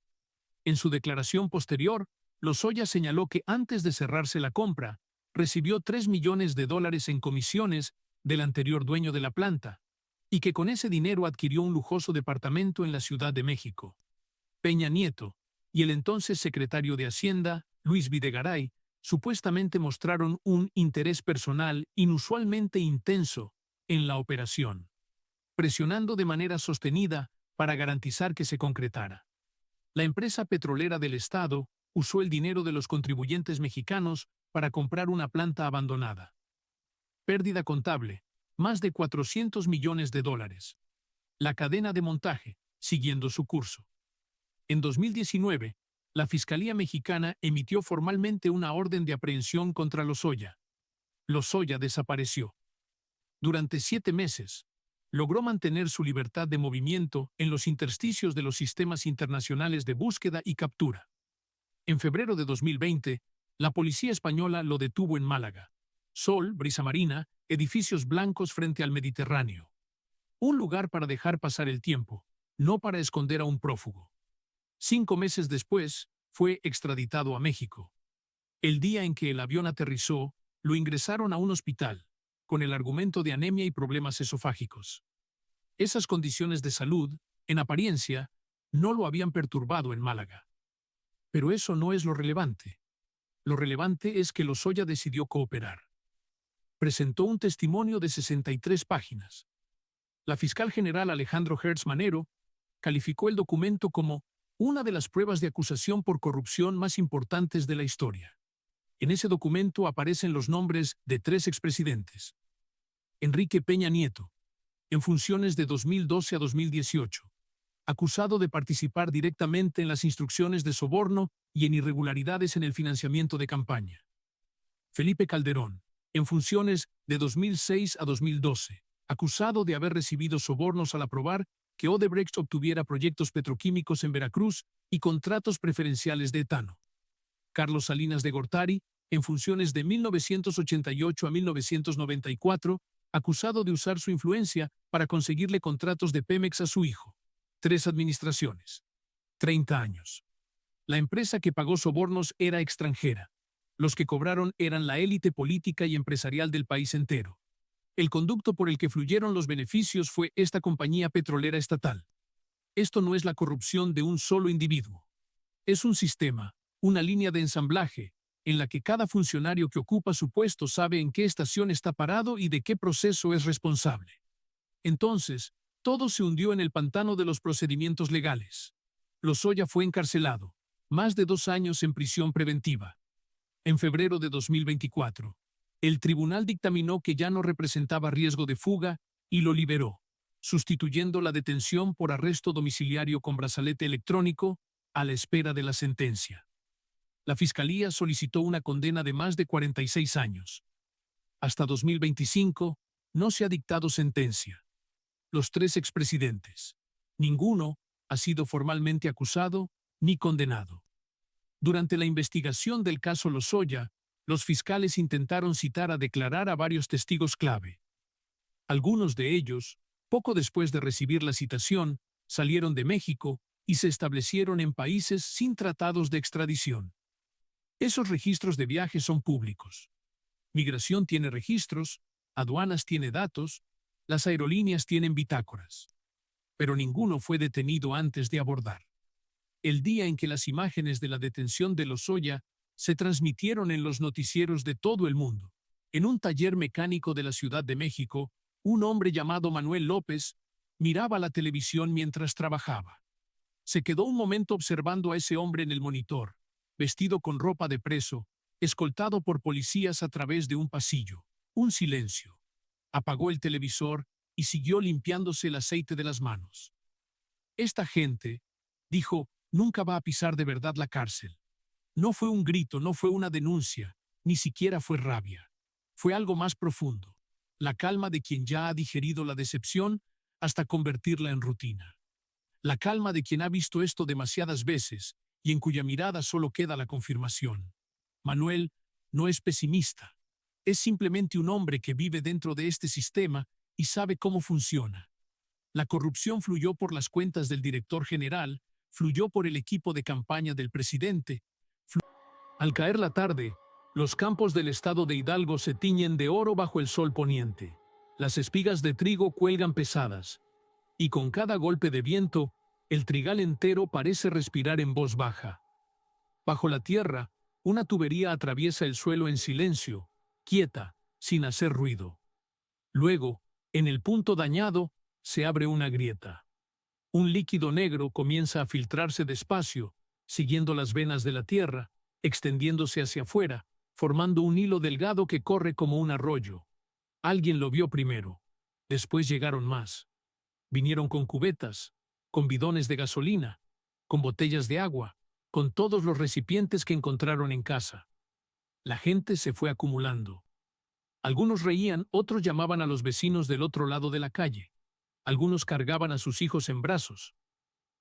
En su declaración posterior, Lozoya señaló que antes de cerrarse la compra, recibió $3 millones en comisiones del anterior dueño de la planta, y que con ese dinero adquirió un lujoso departamento en la Ciudad de México. Peña Nieto y el entonces secretario de Hacienda, Luis Videgaray, supuestamente mostraron un interés personal inusualmente intenso en la operación, presionando de manera sostenida para garantizar que se concretara. La empresa petrolera del Estado usó el dinero de los contribuyentes mexicanos para comprar una planta abandonada. Pérdida contable, más de $400 millones. La cadena de montaje, siguiendo su curso. En 2019, la Fiscalía Mexicana emitió formalmente una orden de aprehensión contra Lozoya. Lozoya desapareció. Durante 7 meses, logró mantener su libertad de movimiento en los intersticios de los sistemas internacionales de búsqueda y captura. En febrero de 2020, la policía española lo detuvo en Málaga. Sol, brisa marina, edificios blancos frente al Mediterráneo. Un lugar para dejar pasar el tiempo, no para esconder a un prófugo. 5 meses después, fue extraditado a México. El día en que el avión aterrizó, lo ingresaron a un hospital, con el argumento de anemia y problemas esofágicos. Esas condiciones de salud, en apariencia, no lo habían perturbado en Málaga. Pero eso no es lo relevante. Lo relevante es que Lozoya decidió cooperar. Presentó un testimonio de 63 páginas. La fiscal general Alejandro Hertz Manero calificó el documento como una de las pruebas de acusación por corrupción más importantes de la historia. En ese documento aparecen los nombres de 3 expresidentes. Enrique Peña Nieto, en funciones de 2012 a 2018, acusado de participar directamente en las instrucciones de soborno y en irregularidades en el financiamiento de campaña. Felipe Calderón, en funciones de 2006 a 2012, acusado de haber recibido sobornos al aprobar que Odebrecht obtuviera proyectos petroquímicos en Veracruz y contratos preferenciales de etano. Carlos Salinas de Gortari, en funciones de 1988 a 1994, acusado de usar su influencia para conseguirle contratos de Pemex a su hijo. 3 administraciones. 30 años. La empresa que pagó sobornos era extranjera. Los que cobraron eran la élite política y empresarial del país entero. El conducto por el que fluyeron los beneficios fue esta compañía petrolera estatal. Esto no es la corrupción de un solo individuo. Es un sistema, una línea de ensamblaje, en la que cada funcionario que ocupa su puesto sabe en qué estación está parado y de qué proceso es responsable. Entonces, todo se hundió en el pantano de los procedimientos legales. Lozoya fue encarcelado, más de 2 años en prisión preventiva. En febrero de 2024, el tribunal dictaminó que ya no representaba riesgo de fuga y lo liberó, sustituyendo la detención por arresto domiciliario con brazalete electrónico a la espera de la sentencia. La Fiscalía solicitó una condena de más de 46 años. Hasta 2025 no se ha dictado sentencia. Los 3 expresidentes, ninguno ha sido formalmente acusado ni condenado. Durante la investigación del caso Lozoya, los fiscales intentaron citar a declarar a varios testigos clave. Algunos de ellos, poco después de recibir la citación, salieron de México y se establecieron en países sin tratados de extradición. Esos registros de viaje son públicos. Migración tiene registros, aduanas tiene datos, las aerolíneas tienen bitácoras. Pero ninguno fue detenido antes de abordar. El día en que las imágenes de la detención de Lozoya se transmitieron en los noticieros de todo el mundo, en un taller mecánico de la Ciudad de México, un hombre llamado Manuel López miraba la televisión mientras trabajaba. Se quedó un momento observando a ese hombre en el monitor, vestido con ropa de preso, escoltado por policías a través de un pasillo. Un silencio. Apagó el televisor y siguió limpiándose el aceite de las manos. Esta gente, dijo, nunca va a pisar de verdad la cárcel. No fue un grito, no fue una denuncia, ni siquiera fue rabia. Fue algo más profundo. La calma de quien ya ha digerido la decepción hasta convertirla en rutina. La calma de quien ha visto esto demasiadas veces y en cuya mirada solo queda la confirmación. Manuel no es pesimista. Es simplemente un hombre que vive dentro de este sistema y sabe cómo funciona. La corrupción fluyó por las cuentas del director general, fluyó por el equipo de campaña del presidente. Al caer la tarde, los campos del estado de Hidalgo se tiñen de oro bajo el sol poniente. Las espigas de trigo cuelgan pesadas, y con cada golpe de viento, el trigal entero parece respirar en voz baja. Bajo la tierra, una tubería atraviesa el suelo en silencio, quieta, sin hacer ruido. Luego, en el punto dañado, se abre una grieta. Un líquido negro comienza a filtrarse despacio, siguiendo las venas de la tierra, extendiéndose hacia afuera, formando un hilo delgado que corre como un arroyo. Alguien lo vio primero. Después llegaron más. Vinieron con cubetas, con bidones de gasolina, con botellas de agua, con todos los recipientes que encontraron en casa. La gente se fue acumulando. Algunos reían, otros llamaban a los vecinos del otro lado de la calle. Algunos cargaban a sus hijos en brazos,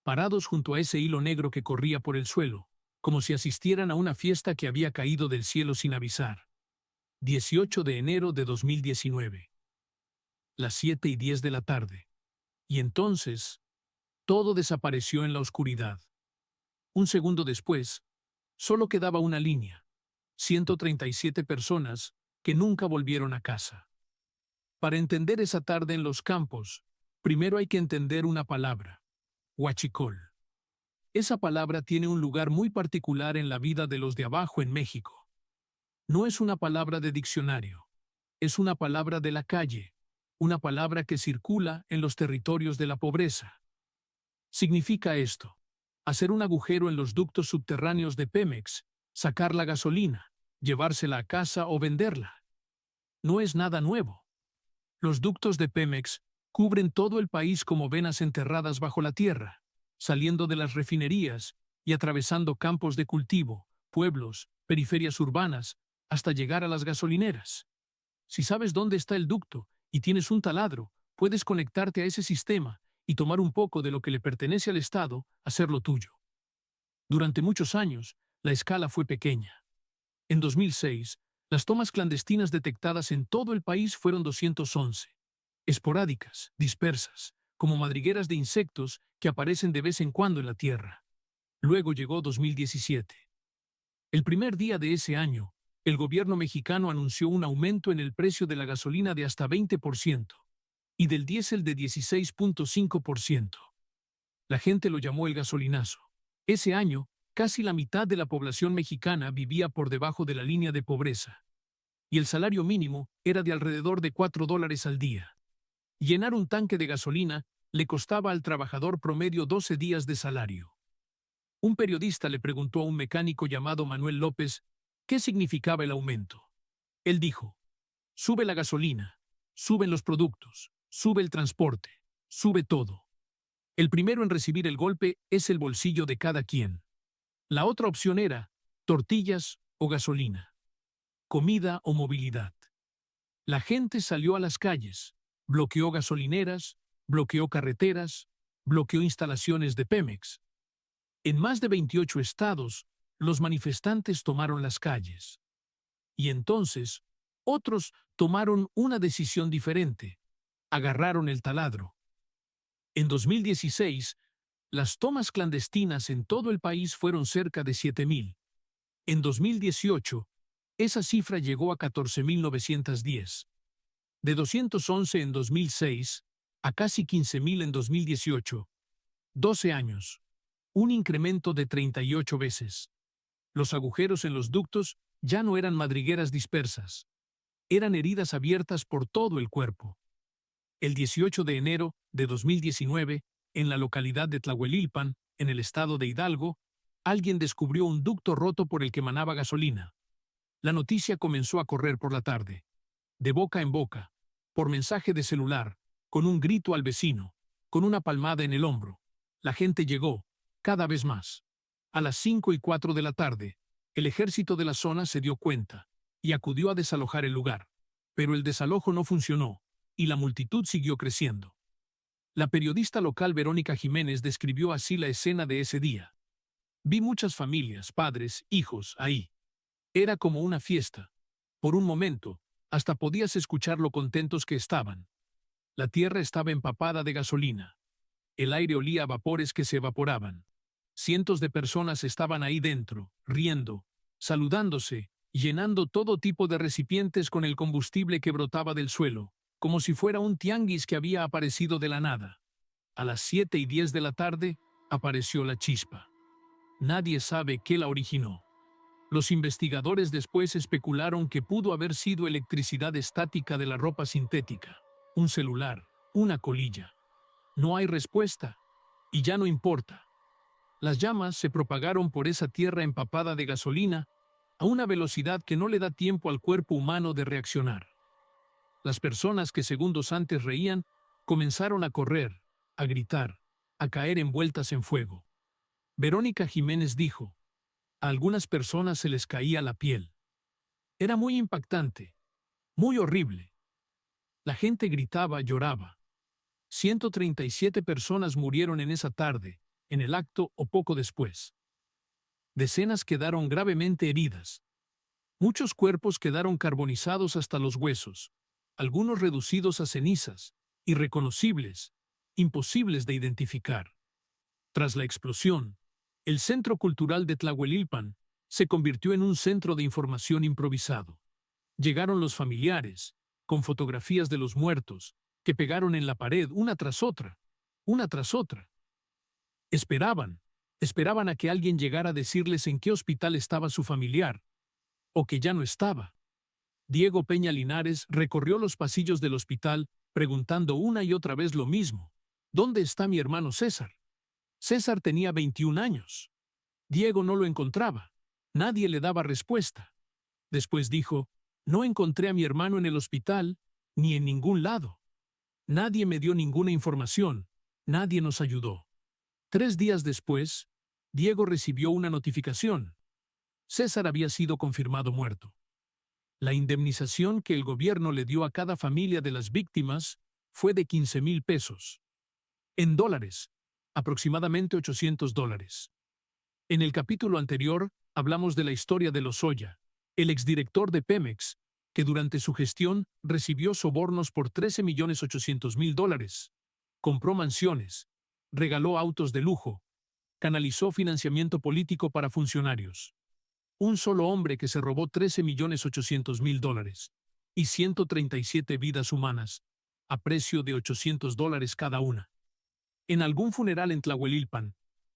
parados junto a ese hilo negro que corría por el suelo, como si asistieran a una fiesta que había caído del cielo sin avisar. 18 de enero de 2019. Las 7:10 de la tarde. Y entonces, todo desapareció en la oscuridad. Un segundo después, solo quedaba una línea. 137 personas que nunca volvieron a casa. Para entender esa tarde en los campos, primero hay que entender una palabra: huachicol. Esa palabra tiene un lugar muy particular en la vida de los de abajo en México. No es una palabra de diccionario, es una palabra de la calle, una palabra que circula en los territorios de la pobreza. Significa esto: hacer un agujero en los ductos subterráneos de Pemex, sacar la gasolina, llevársela a casa o venderla. No es nada nuevo. Los ductos de Pemex cubren todo el país como venas enterradas bajo la tierra, saliendo de las refinerías y atravesando campos de cultivo, pueblos, periferias urbanas, hasta llegar a las gasolineras. Si sabes dónde está el ducto y tienes un taladro, puedes conectarte a ese sistema y tomar un poco de lo que le pertenece al Estado, hacerlo tuyo. Durante muchos años, la escala fue pequeña. En 2006, las tomas clandestinas detectadas en todo el país fueron 211. Esporádicas, dispersas, como madrigueras de insectos que aparecen de vez en cuando en la tierra. Luego llegó 2017. El primer día de ese año, el gobierno mexicano anunció un aumento en el precio de la gasolina de hasta 20% y del diésel de 16.5%. La gente lo llamó el gasolinazo. Ese año, casi la mitad de la población mexicana vivía por debajo de la línea de pobreza, y el salario mínimo era de alrededor de $4 al día. Llenar un tanque de gasolina le costaba al trabajador promedio 12 días de salario. Un periodista le preguntó a un mecánico llamado Manuel López qué significaba el aumento. Él dijo: sube la gasolina, suben los productos, sube el transporte, sube todo. El primero en recibir el golpe es el bolsillo de cada quien. La otra opción era tortillas o gasolina, comida o movilidad. La gente salió a las calles, bloqueó gasolineras, bloqueó carreteras, bloqueó instalaciones de Pemex. En más de 28 estados, los manifestantes tomaron las calles. Y entonces, otros tomaron una decisión diferente. Agarraron el taladro. En 2016, las tomas clandestinas en todo el país fueron cerca de 7,000. En 2018, esa cifra llegó a 14,910. De 211 en 2006 a casi 15,000 en 2018. 12 años. Un incremento de 38 veces. Los agujeros en los ductos ya no eran madrigueras dispersas. Eran heridas abiertas por todo el cuerpo. El 18 de enero de 2019, en la localidad de Tlahuelilpan, en el estado de Hidalgo, alguien descubrió un ducto roto por el que manaba gasolina. La noticia comenzó a correr por la tarde, de boca en boca, por mensaje de celular, con un grito al vecino, con una palmada en el hombro. La gente llegó, cada vez más. A las 5:04 de la tarde, el ejército de la zona se dio cuenta y acudió a desalojar el lugar. Pero el desalojo no funcionó y la multitud siguió creciendo. La periodista local Verónica Jiménez describió así la escena de ese día. Vi muchas familias, padres, hijos, ahí. Era como una fiesta. Por un momento, hasta podías escuchar lo contentos que estaban. La tierra estaba empapada de gasolina. El aire olía a vapores que se evaporaban. Cientos de personas estaban ahí dentro, riendo, saludándose, llenando todo tipo de recipientes con el combustible que brotaba del suelo, como si fuera un tianguis que había aparecido de la nada. A las 7:10 de la tarde, apareció la chispa. Nadie sabe qué la originó. Los investigadores después especularon que pudo haber sido electricidad estática de la ropa sintética, un celular, una colilla. No hay respuesta, y ya no importa. Las llamas se propagaron por esa tierra empapada de gasolina a una velocidad que no le da tiempo al cuerpo humano de reaccionar. Las personas que segundos antes reían comenzaron a correr, a gritar, a caer envueltas en fuego. Verónica Jiménez dijo: a algunas personas se les caía la piel. Era muy impactante, muy horrible. La gente gritaba, lloraba. 137 personas murieron en esa tarde, en el acto o poco después. Decenas quedaron gravemente heridas. Muchos cuerpos quedaron carbonizados hasta los huesos, algunos reducidos a cenizas, irreconocibles, imposibles de identificar. Tras la explosión, el Centro Cultural de Tlahuelilpan se convirtió en un centro de información improvisado. Llegaron los familiares, con fotografías de los muertos, que pegaron en la pared una tras otra, una tras otra. Esperaban a que alguien llegara a decirles en qué hospital estaba su familiar, o que ya no estaba. Diego Peña Linares recorrió los pasillos del hospital preguntando una y otra vez lo mismo: ¿dónde está mi hermano César? César tenía 21 años. Diego no lo encontraba. Nadie le daba respuesta. Después dijo, no encontré a mi hermano en el hospital, ni en ningún lado. Nadie me dio ninguna información. Nadie nos ayudó. 3 días después, Diego recibió una notificación. César había sido confirmado muerto. La indemnización que el gobierno le dio a cada familia de las víctimas fue de 15,000 pesos. En dólares, aproximadamente $800. En el capítulo anterior, hablamos de la historia de Lozoya, el exdirector de Pemex, que durante su gestión recibió sobornos por $13,800,000. Compró mansiones, regaló autos de lujo, canalizó financiamiento político para funcionarios. Un solo hombre que se robó $13,800,000 y 137 vidas humanas, a precio de $800 cada una. En algún funeral en Tlahuelilpan,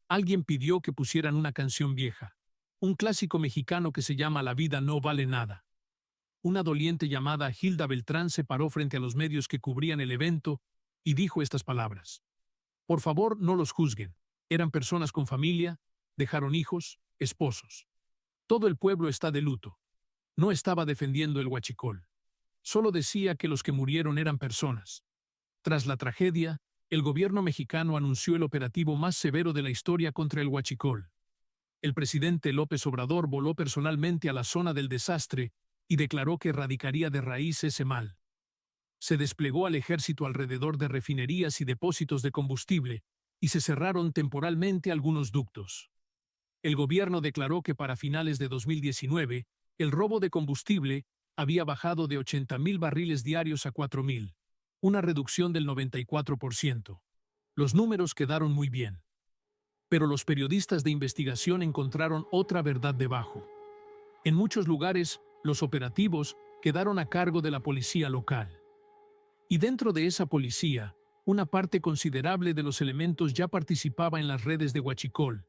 alguien pidió que pusieran una canción vieja, un clásico mexicano que se llama La vida no vale nada. Una doliente llamada Hilda Beltrán se paró frente a los medios que cubrían el evento y dijo estas palabras. Por favor, no los juzguen. Eran personas con familia, dejaron hijos, esposos. Todo el pueblo está de luto. No estaba defendiendo el huachicol. Solo decía que los que murieron eran personas. Tras la tragedia, el gobierno mexicano anunció el operativo más severo de la historia contra el huachicol. El presidente López Obrador voló personalmente a la zona del desastre y declaró que erradicaría de raíz ese mal. Se desplegó al ejército alrededor de refinerías y depósitos de combustible y se cerraron temporalmente algunos ductos. El gobierno declaró que para finales de 2019, el robo de combustible había bajado de 80,000 barriles diarios a 4,000, una reducción del 94%. Los números quedaron muy bien. Pero los periodistas de investigación encontraron otra verdad debajo. En muchos lugares, los operativos quedaron a cargo de la policía local. Y dentro de esa policía, una parte considerable de los elementos ya participaba en las redes de huachicol,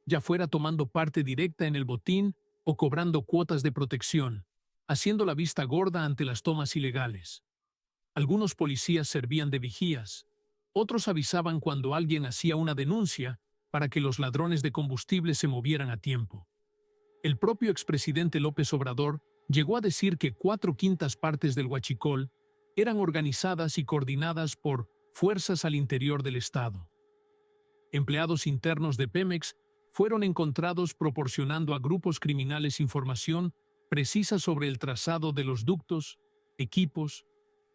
ya fuera tomando parte directa en el botín o cobrando cuotas de protección, haciendo la vista gorda ante las tomas ilegales. Algunos policías servían de vigías, otros avisaban cuando alguien hacía una denuncia para que los ladrones de combustible se movieran a tiempo. El propio expresidente López Obrador llegó a decir que 4/5 partes del huachicol eran organizadas y coordinadas por fuerzas al interior del Estado. Empleados internos de Pemex fueron encontrados proporcionando a grupos criminales información precisa sobre el trazado de los ductos, equipos,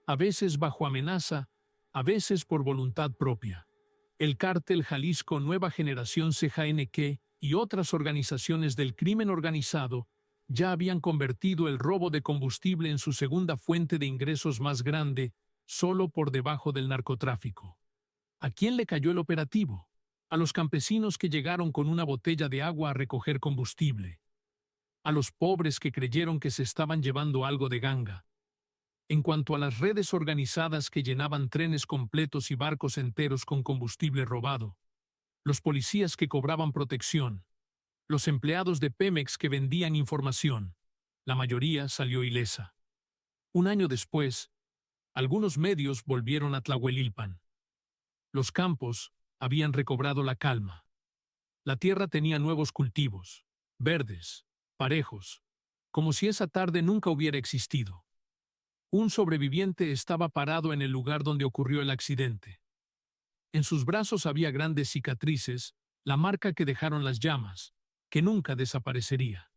a veces bajo amenaza, a veces por voluntad propia. El cártel Jalisco Nueva Generación CJNQ y otras organizaciones del crimen organizado ya habían convertido el robo de combustible en su segunda fuente de ingresos más grande, solo por debajo del narcotráfico. ¿A quién le cayó el operativo? A los campesinos que llegaron con una botella de agua a recoger combustible. A los pobres que creyeron que se estaban llevando algo de ganga. En cuanto a las redes organizadas que llenaban trenes completos y barcos enteros con combustible robado, los policías que cobraban protección, los empleados de Pemex que vendían información, la mayoría salió ilesa. Un año después, algunos medios volvieron a Tlahuelilpan. Los campos habían recobrado la calma. La tierra tenía nuevos cultivos, verdes, parejos, como si esa tarde nunca hubiera existido. Un sobreviviente estaba parado en el lugar donde ocurrió el accidente. En sus brazos había grandes cicatrices, la marca que dejaron las llamas, que nunca desaparecería.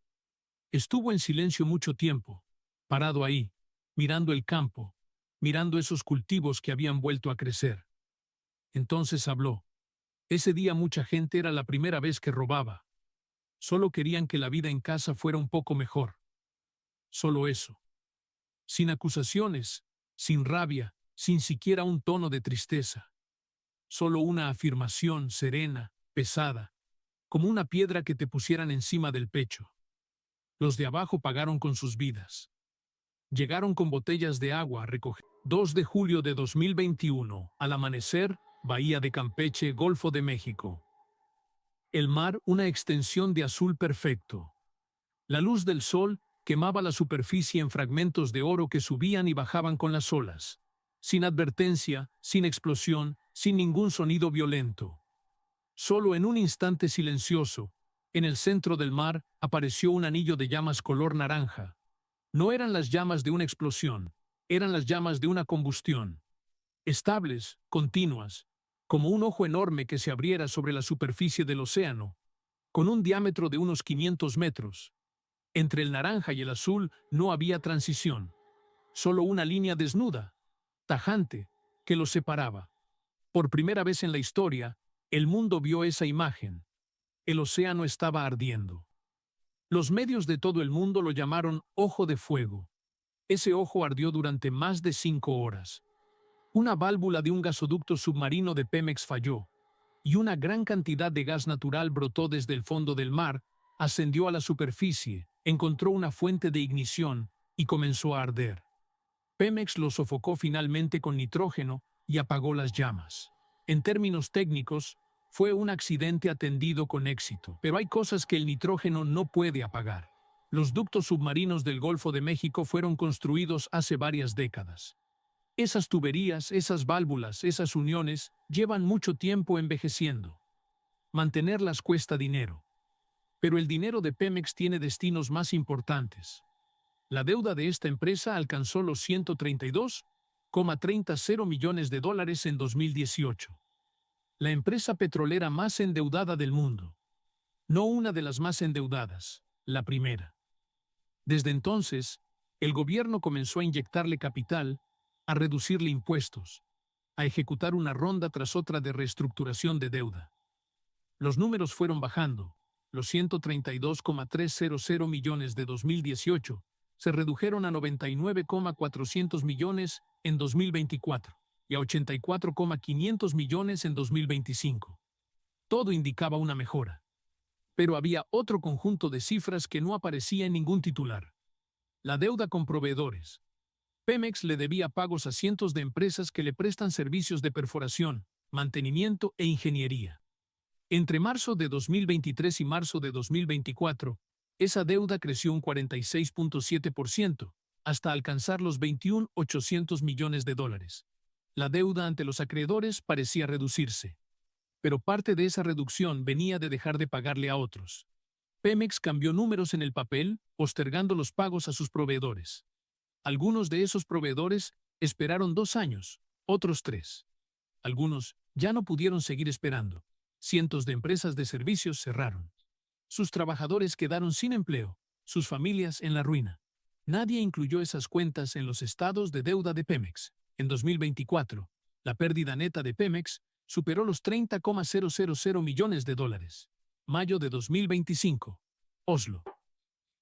Estuvo en silencio mucho tiempo, parado ahí, mirando el campo, mirando esos cultivos que habían vuelto a crecer. Entonces habló. Ese día mucha gente era la primera vez que robaba. Solo querían que la vida en casa fuera un poco mejor. Solo eso. Sin acusaciones, sin rabia, sin siquiera un tono de tristeza. Solo una afirmación serena, pesada, como una piedra que te pusieran encima del pecho. Los de abajo pagaron con sus vidas. Llegaron con botellas de agua a recoger. 2 de julio de 2021, al amanecer, Bahía de Campeche, Golfo de México. El mar, una extensión de azul perfecto. La luz del sol quemaba la superficie en fragmentos de oro que subían y bajaban con las olas. Sin advertencia, sin explosión, sin ningún sonido violento. Solo en un instante silencioso, en el centro del mar, apareció un anillo de llamas color naranja. No eran las llamas de una explosión, eran las llamas de una combustión. Estables, continuas, como un ojo enorme que se abriera sobre la superficie del océano, con un diámetro de unos 500 metros. Entre el naranja y el azul no había transición, solo una línea desnuda, tajante, que los separaba. Por primera vez en la historia, el mundo vio esa imagen. El océano estaba ardiendo. Los medios de todo el mundo lo llamaron Ojo de Fuego. Ese ojo ardió durante más de 5 horas. Una válvula de un gasoducto submarino de Pemex falló, y una gran cantidad de gas natural brotó desde el fondo del mar, ascendió a la superficie, encontró una fuente de ignición y comenzó a arder. Pemex lo sofocó finalmente con nitrógeno y apagó las llamas. En términos técnicos, fue un accidente atendido con éxito, pero hay cosas que el nitrógeno no puede apagar. Los ductos submarinos del Golfo de México fueron construidos hace varias décadas. Esas tuberías, esas válvulas, esas uniones llevan mucho tiempo envejeciendo. Mantenerlas cuesta dinero. Pero el dinero de Pemex tiene destinos más importantes. La deuda de esta empresa alcanzó los 132,30 millones de dólares en 2018. La empresa petrolera más endeudada del mundo. No una de las más endeudadas, la primera. Desde entonces, el gobierno comenzó a inyectarle capital, a reducirle impuestos, a ejecutar una ronda tras otra de reestructuración de deuda. Los números fueron bajando. Los 132,300 millones de 2018 se redujeron a 99,400 millones en 2024 y a 84,500 millones en 2025. Todo indicaba una mejora. Pero había otro conjunto de cifras que no aparecía en ningún titular. La deuda con proveedores. Pemex le debía pagos a cientos de empresas que le prestan servicios de perforación, mantenimiento e ingeniería. Entre marzo de 2023 y marzo de 2024, esa deuda creció un 46,7%, hasta alcanzar los 21,800 millones de dólares. La deuda ante los acreedores parecía reducirse, pero parte de esa reducción venía de dejar de pagarle a otros. Pemex cambió números en el papel, postergando los pagos a sus proveedores. Algunos de esos proveedores esperaron 2 años, otros 3. Algunos ya no pudieron seguir esperando. Cientos de empresas de servicios cerraron. Sus trabajadores quedaron sin empleo, sus familias en la ruina. Nadie incluyó esas cuentas en los estados de deuda de Pemex. En 2024, la pérdida neta de Pemex superó los 30,000 millones de dólares. Mayo de 2025. Oslo.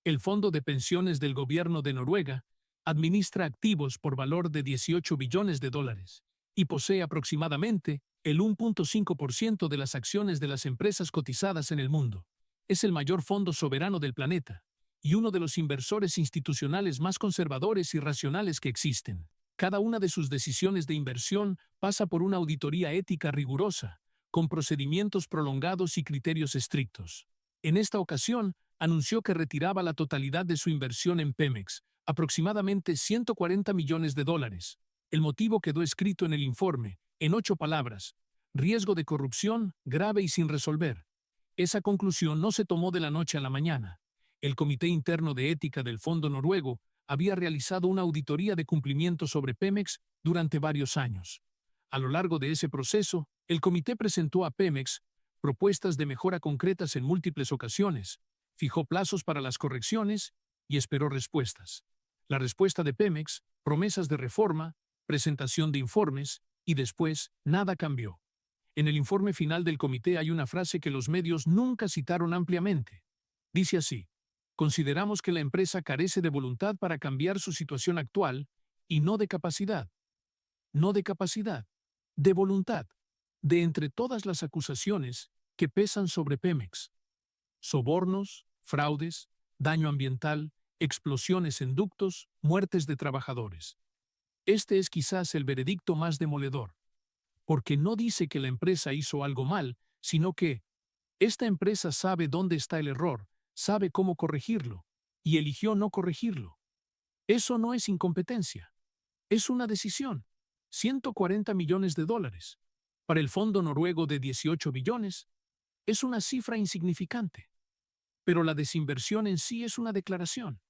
El Fondo de Pensiones del Gobierno de Noruega administra activos por valor de 18 billones de dólares y posee aproximadamente el 1,5% de las acciones de las empresas cotizadas en el mundo. Es el mayor fondo soberano del planeta y uno de los inversores institucionales más conservadores y racionales que existen. Cada una de sus decisiones de inversión pasa por una auditoría ética rigurosa, con procedimientos prolongados y criterios estrictos. En esta ocasión, anunció que retiraba la totalidad de su inversión en Pemex, aproximadamente 140 millones de dólares. El motivo quedó escrito en el informe, en 8 palabras: riesgo de corrupción grave y sin resolver. Esa conclusión no se tomó de la noche a la mañana. El Comité Interno de Ética del Fondo Noruego había realizado una auditoría de cumplimiento sobre Pemex durante varios años. A lo largo de ese proceso, el comité presentó a Pemex propuestas de mejora concretas en múltiples ocasiones, fijó plazos para las correcciones y esperó respuestas. La respuesta de Pemex, promesas de reforma, presentación de informes, y después, nada cambió. En el informe final del comité hay una frase que los medios nunca citaron ampliamente. Dice así: consideramos que la empresa carece de voluntad para cambiar su situación actual y no de capacidad. No de capacidad, de voluntad, de entre todas las acusaciones que pesan sobre Pemex. Sobornos, fraudes, daño ambiental, explosiones en ductos, muertes de trabajadores. Este es quizás el veredicto más demoledor, porque no dice que la empresa hizo algo mal, sino que esta empresa sabe dónde está el error, sabe cómo corregirlo, y eligió no corregirlo. Eso no es incompetencia, es una decisión. 140 millones de dólares. Para el fondo noruego de 18 billones, es una cifra insignificante, pero la desinversión en sí es una declaración.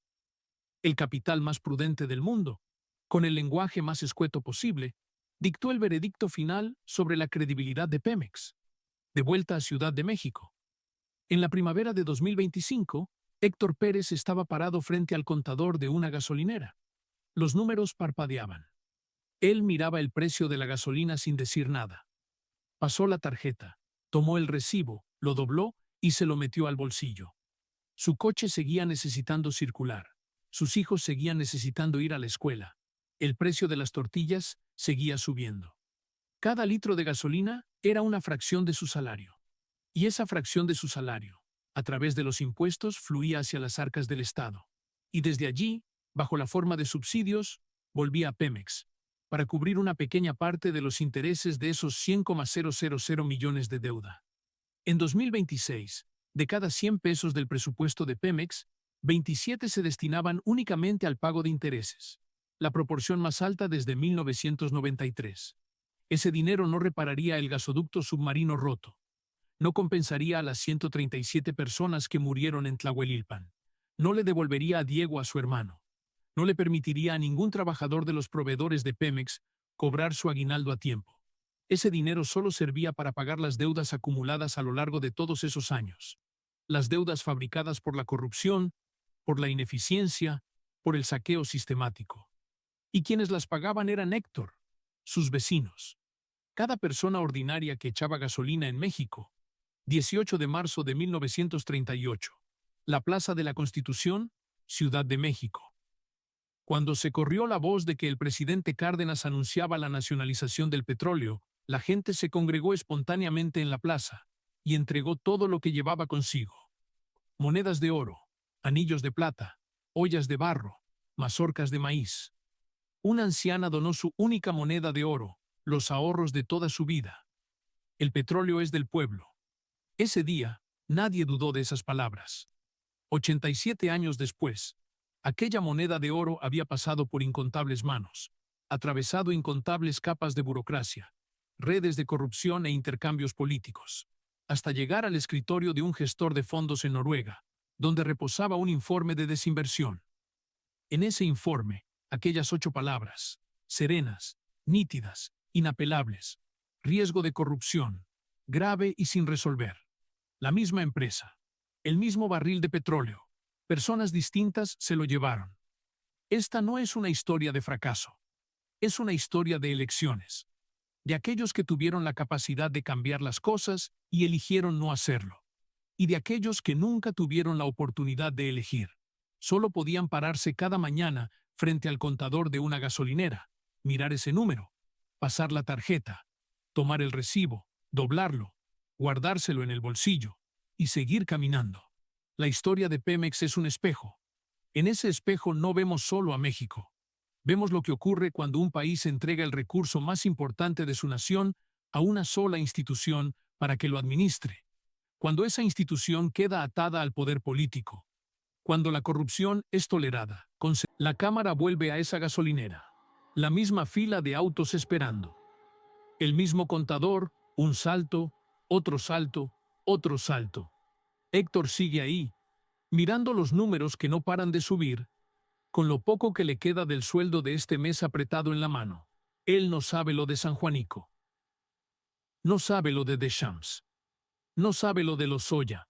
El capital más prudente del mundo, con el lenguaje más escueto posible, dictó el veredicto final sobre la credibilidad de Pemex. De vuelta a Ciudad de México. En la primavera de 2025, Héctor Pérez estaba parado frente al contador de una gasolinera. Los números parpadeaban. Él miraba el precio de la gasolina sin decir nada. Pasó la tarjeta, tomó el recibo, lo dobló y se lo metió al bolsillo. Su coche seguía necesitando circular. Sus hijos seguían necesitando ir a la escuela. El precio de las tortillas seguía subiendo. Cada litro de gasolina era una fracción de su salario. Y esa fracción de su salario, a través de los impuestos, fluía hacia las arcas del Estado. Y desde allí, bajo la forma de subsidios, volvía a Pemex, para cubrir una pequeña parte de los intereses de esos 100,000 millones de deuda. En 2026, de cada 100 pesos del presupuesto de Pemex, 27 se destinaban únicamente al pago de intereses, la proporción más alta desde 1993. Ese dinero no repararía el gasoducto submarino roto, no compensaría a las 137 personas que murieron en Tlahuelilpan, no le devolvería a Diego a su hermano, no le permitiría a ningún trabajador de los proveedores de Pemex cobrar su aguinaldo a tiempo. Ese dinero solo servía para pagar las deudas acumuladas a lo largo de todos esos años. Las deudas fabricadas por la corrupción, por la ineficiencia, por el saqueo sistemático. Y quienes las pagaban eran Héctor, sus vecinos. Cada persona ordinaria que echaba gasolina en México. 18 de marzo de 1938. La Plaza de la Constitución, Ciudad de México. Cuando se corrió la voz de que el presidente Cárdenas anunciaba la nacionalización del petróleo, la gente se congregó espontáneamente en la plaza y entregó todo lo que llevaba consigo. Monedas de oro, anillos de plata, ollas de barro, mazorcas de maíz. Una anciana donó su única moneda de oro, los ahorros de toda su vida. El petróleo es del pueblo. Ese día, nadie dudó de esas palabras. 87 años después, aquella moneda de oro había pasado por incontables manos, atravesado incontables capas de burocracia, redes de corrupción e intercambios políticos, hasta llegar al escritorio de un gestor de fondos en Noruega, donde reposaba un informe de desinversión. En ese informe, aquellas 8 palabras, serenas, nítidas, inapelables: riesgo de corrupción, grave y sin resolver. La misma empresa, el mismo barril de petróleo, personas distintas se lo llevaron. Esta no es una historia de fracaso, es una historia de elecciones, de aquellos que tuvieron la capacidad de cambiar las cosas y eligieron no hacerlo, y de aquellos que nunca tuvieron la oportunidad de elegir. Solo podían pararse cada mañana frente al contador de una gasolinera, mirar ese número, pasar la tarjeta, tomar el recibo, doblarlo, guardárselo en el bolsillo y seguir caminando. La historia de Pemex es un espejo. En ese espejo no vemos solo a México. Vemos lo que ocurre cuando un país entrega el recurso más importante de su nación a una sola institución para que lo administre. Cuando esa institución queda atada al poder político. Cuando la corrupción es tolerada. La cámara vuelve a esa gasolinera. La misma fila de autos esperando. El mismo contador, un salto, otro salto, otro salto. Héctor sigue ahí, mirando los números que no paran de subir, con lo poco que le queda del sueldo de este mes apretado en la mano. Él no sabe lo de San Juanico. No sabe lo de Deschamps. No sabe lo de Lozoya.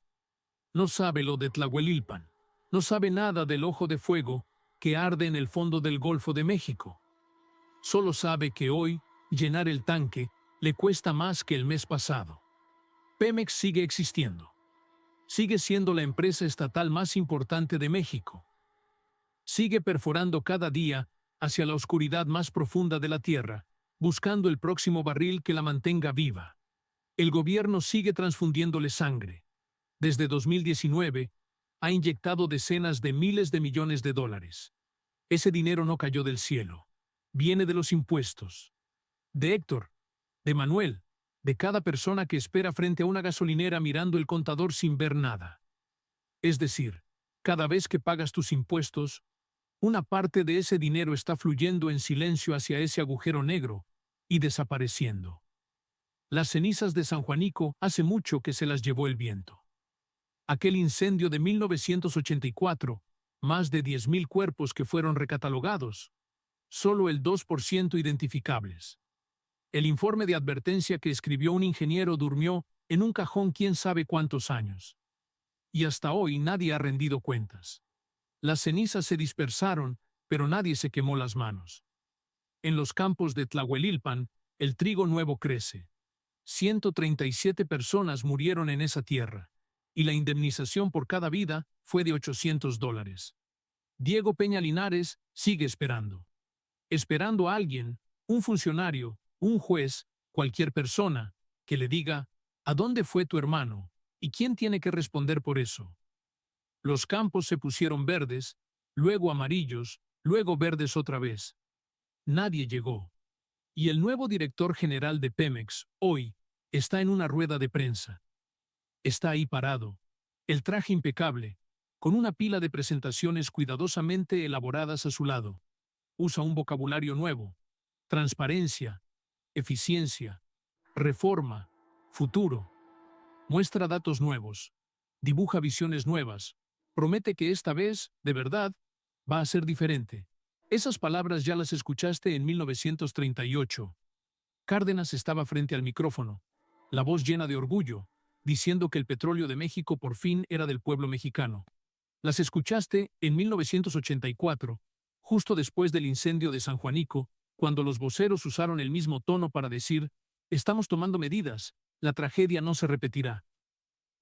No sabe lo de Tlahuelilpan. No sabe nada del ojo de fuego que arde en el fondo del Golfo de México. Solo sabe que hoy, llenar el tanque le cuesta más que el mes pasado. Pemex sigue existiendo. Sigue siendo la empresa estatal más importante de México. Sigue perforando cada día hacia la oscuridad más profunda de la tierra, buscando el próximo barril que la mantenga viva. El gobierno sigue transfundiéndole sangre. Desde 2019, ha inyectado decenas de miles de millones de dólares. Ese dinero no cayó del cielo. Viene de los impuestos. De Héctor, de Manuel, de cada persona que espera frente a una gasolinera mirando el contador sin ver nada. Es decir, cada vez que pagas tus impuestos, una parte de ese dinero está fluyendo en silencio hacia ese agujero negro y desapareciendo. Las cenizas de San Juanico hace mucho que se las llevó el viento. Aquel incendio de 1984, más de 10.000 cuerpos que fueron recatalogados, solo el 2% identificables. El informe de advertencia que escribió un ingeniero durmió en un cajón quién sabe cuántos años. Y hasta hoy nadie ha rendido cuentas. Las cenizas se dispersaron, pero nadie se quemó las manos. En los campos de Tlahuelilpan, el trigo nuevo crece. 137 personas murieron en esa tierra, y la indemnización por cada vida fue de $800. Diego Peña Linares sigue esperando. Esperando a alguien, un funcionario, un juez, cualquier persona, que le diga, ¿a dónde fue tu hermano? ¿Y quién tiene que responder por eso? Los campos se pusieron verdes, luego amarillos, luego verdes otra vez. Nadie llegó. Y el nuevo director general de Pemex, hoy, está en una rueda de prensa. Está ahí parado, el traje impecable, con una pila de presentaciones cuidadosamente elaboradas a su lado. Usa un vocabulario nuevo: transparencia, eficiencia, reforma, futuro. Muestra datos nuevos, dibuja visiones nuevas, promete que esta vez, de verdad, va a ser diferente. Esas palabras ya las escuchaste en 1938. Cárdenas estaba frente al micrófono, la voz llena de orgullo, diciendo que el petróleo de México por fin era del pueblo mexicano. Las escuchaste en 1984, justo después del incendio de San Juanico, cuando los voceros usaron el mismo tono para decir, estamos tomando medidas, la tragedia no se repetirá.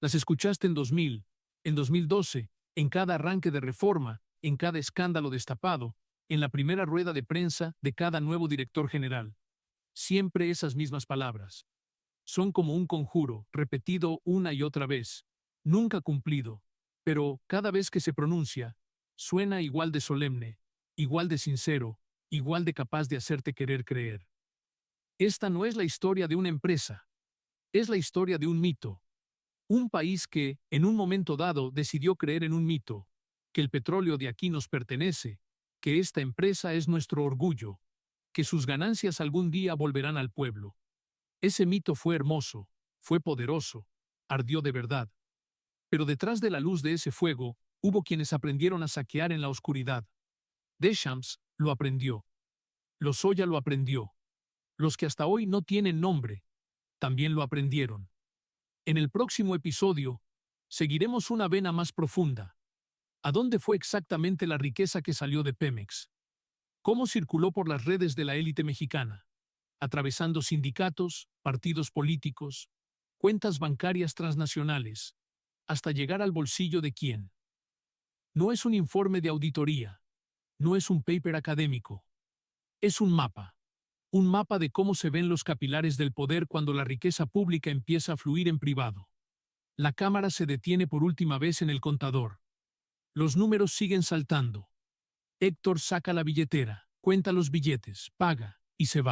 Las escuchaste en 2000, en 2012, en cada arranque de reforma, en cada escándalo destapado, en la primera rueda de prensa de cada nuevo director general. Siempre esas mismas palabras. Son como un conjuro, repetido una y otra vez, nunca cumplido, pero cada vez que se pronuncia, suena igual de solemne, igual de sincero, igual de capaz de hacerte querer creer. Esta no es la historia de una empresa, es la historia de un mito. Un país que, en un momento dado, decidió creer en un mito, que el petróleo de aquí nos pertenece, que esta empresa es nuestro orgullo, que sus ganancias algún día volverán al pueblo. Ese mito fue hermoso, fue poderoso, ardió de verdad. Pero detrás de la luz de ese fuego, hubo quienes aprendieron a saquear en la oscuridad. Deschamps lo aprendió. Lozoya lo aprendió. Los que hasta hoy no tienen nombre, también lo aprendieron. En el próximo episodio, seguiremos una vena más profunda. ¿A dónde fue exactamente la riqueza que salió de Pemex? ¿Cómo circuló por las redes de la élite mexicana? Atravesando sindicatos, partidos políticos, cuentas bancarias transnacionales, hasta llegar al bolsillo de quién. No es un informe de auditoría, no es un paper académico, es un mapa de cómo se ven los capilares del poder cuando la riqueza pública empieza a fluir en privado. La cámara se detiene por última vez en el contador. Los números siguen saltando. Héctor saca la billetera, cuenta los billetes, paga y se va.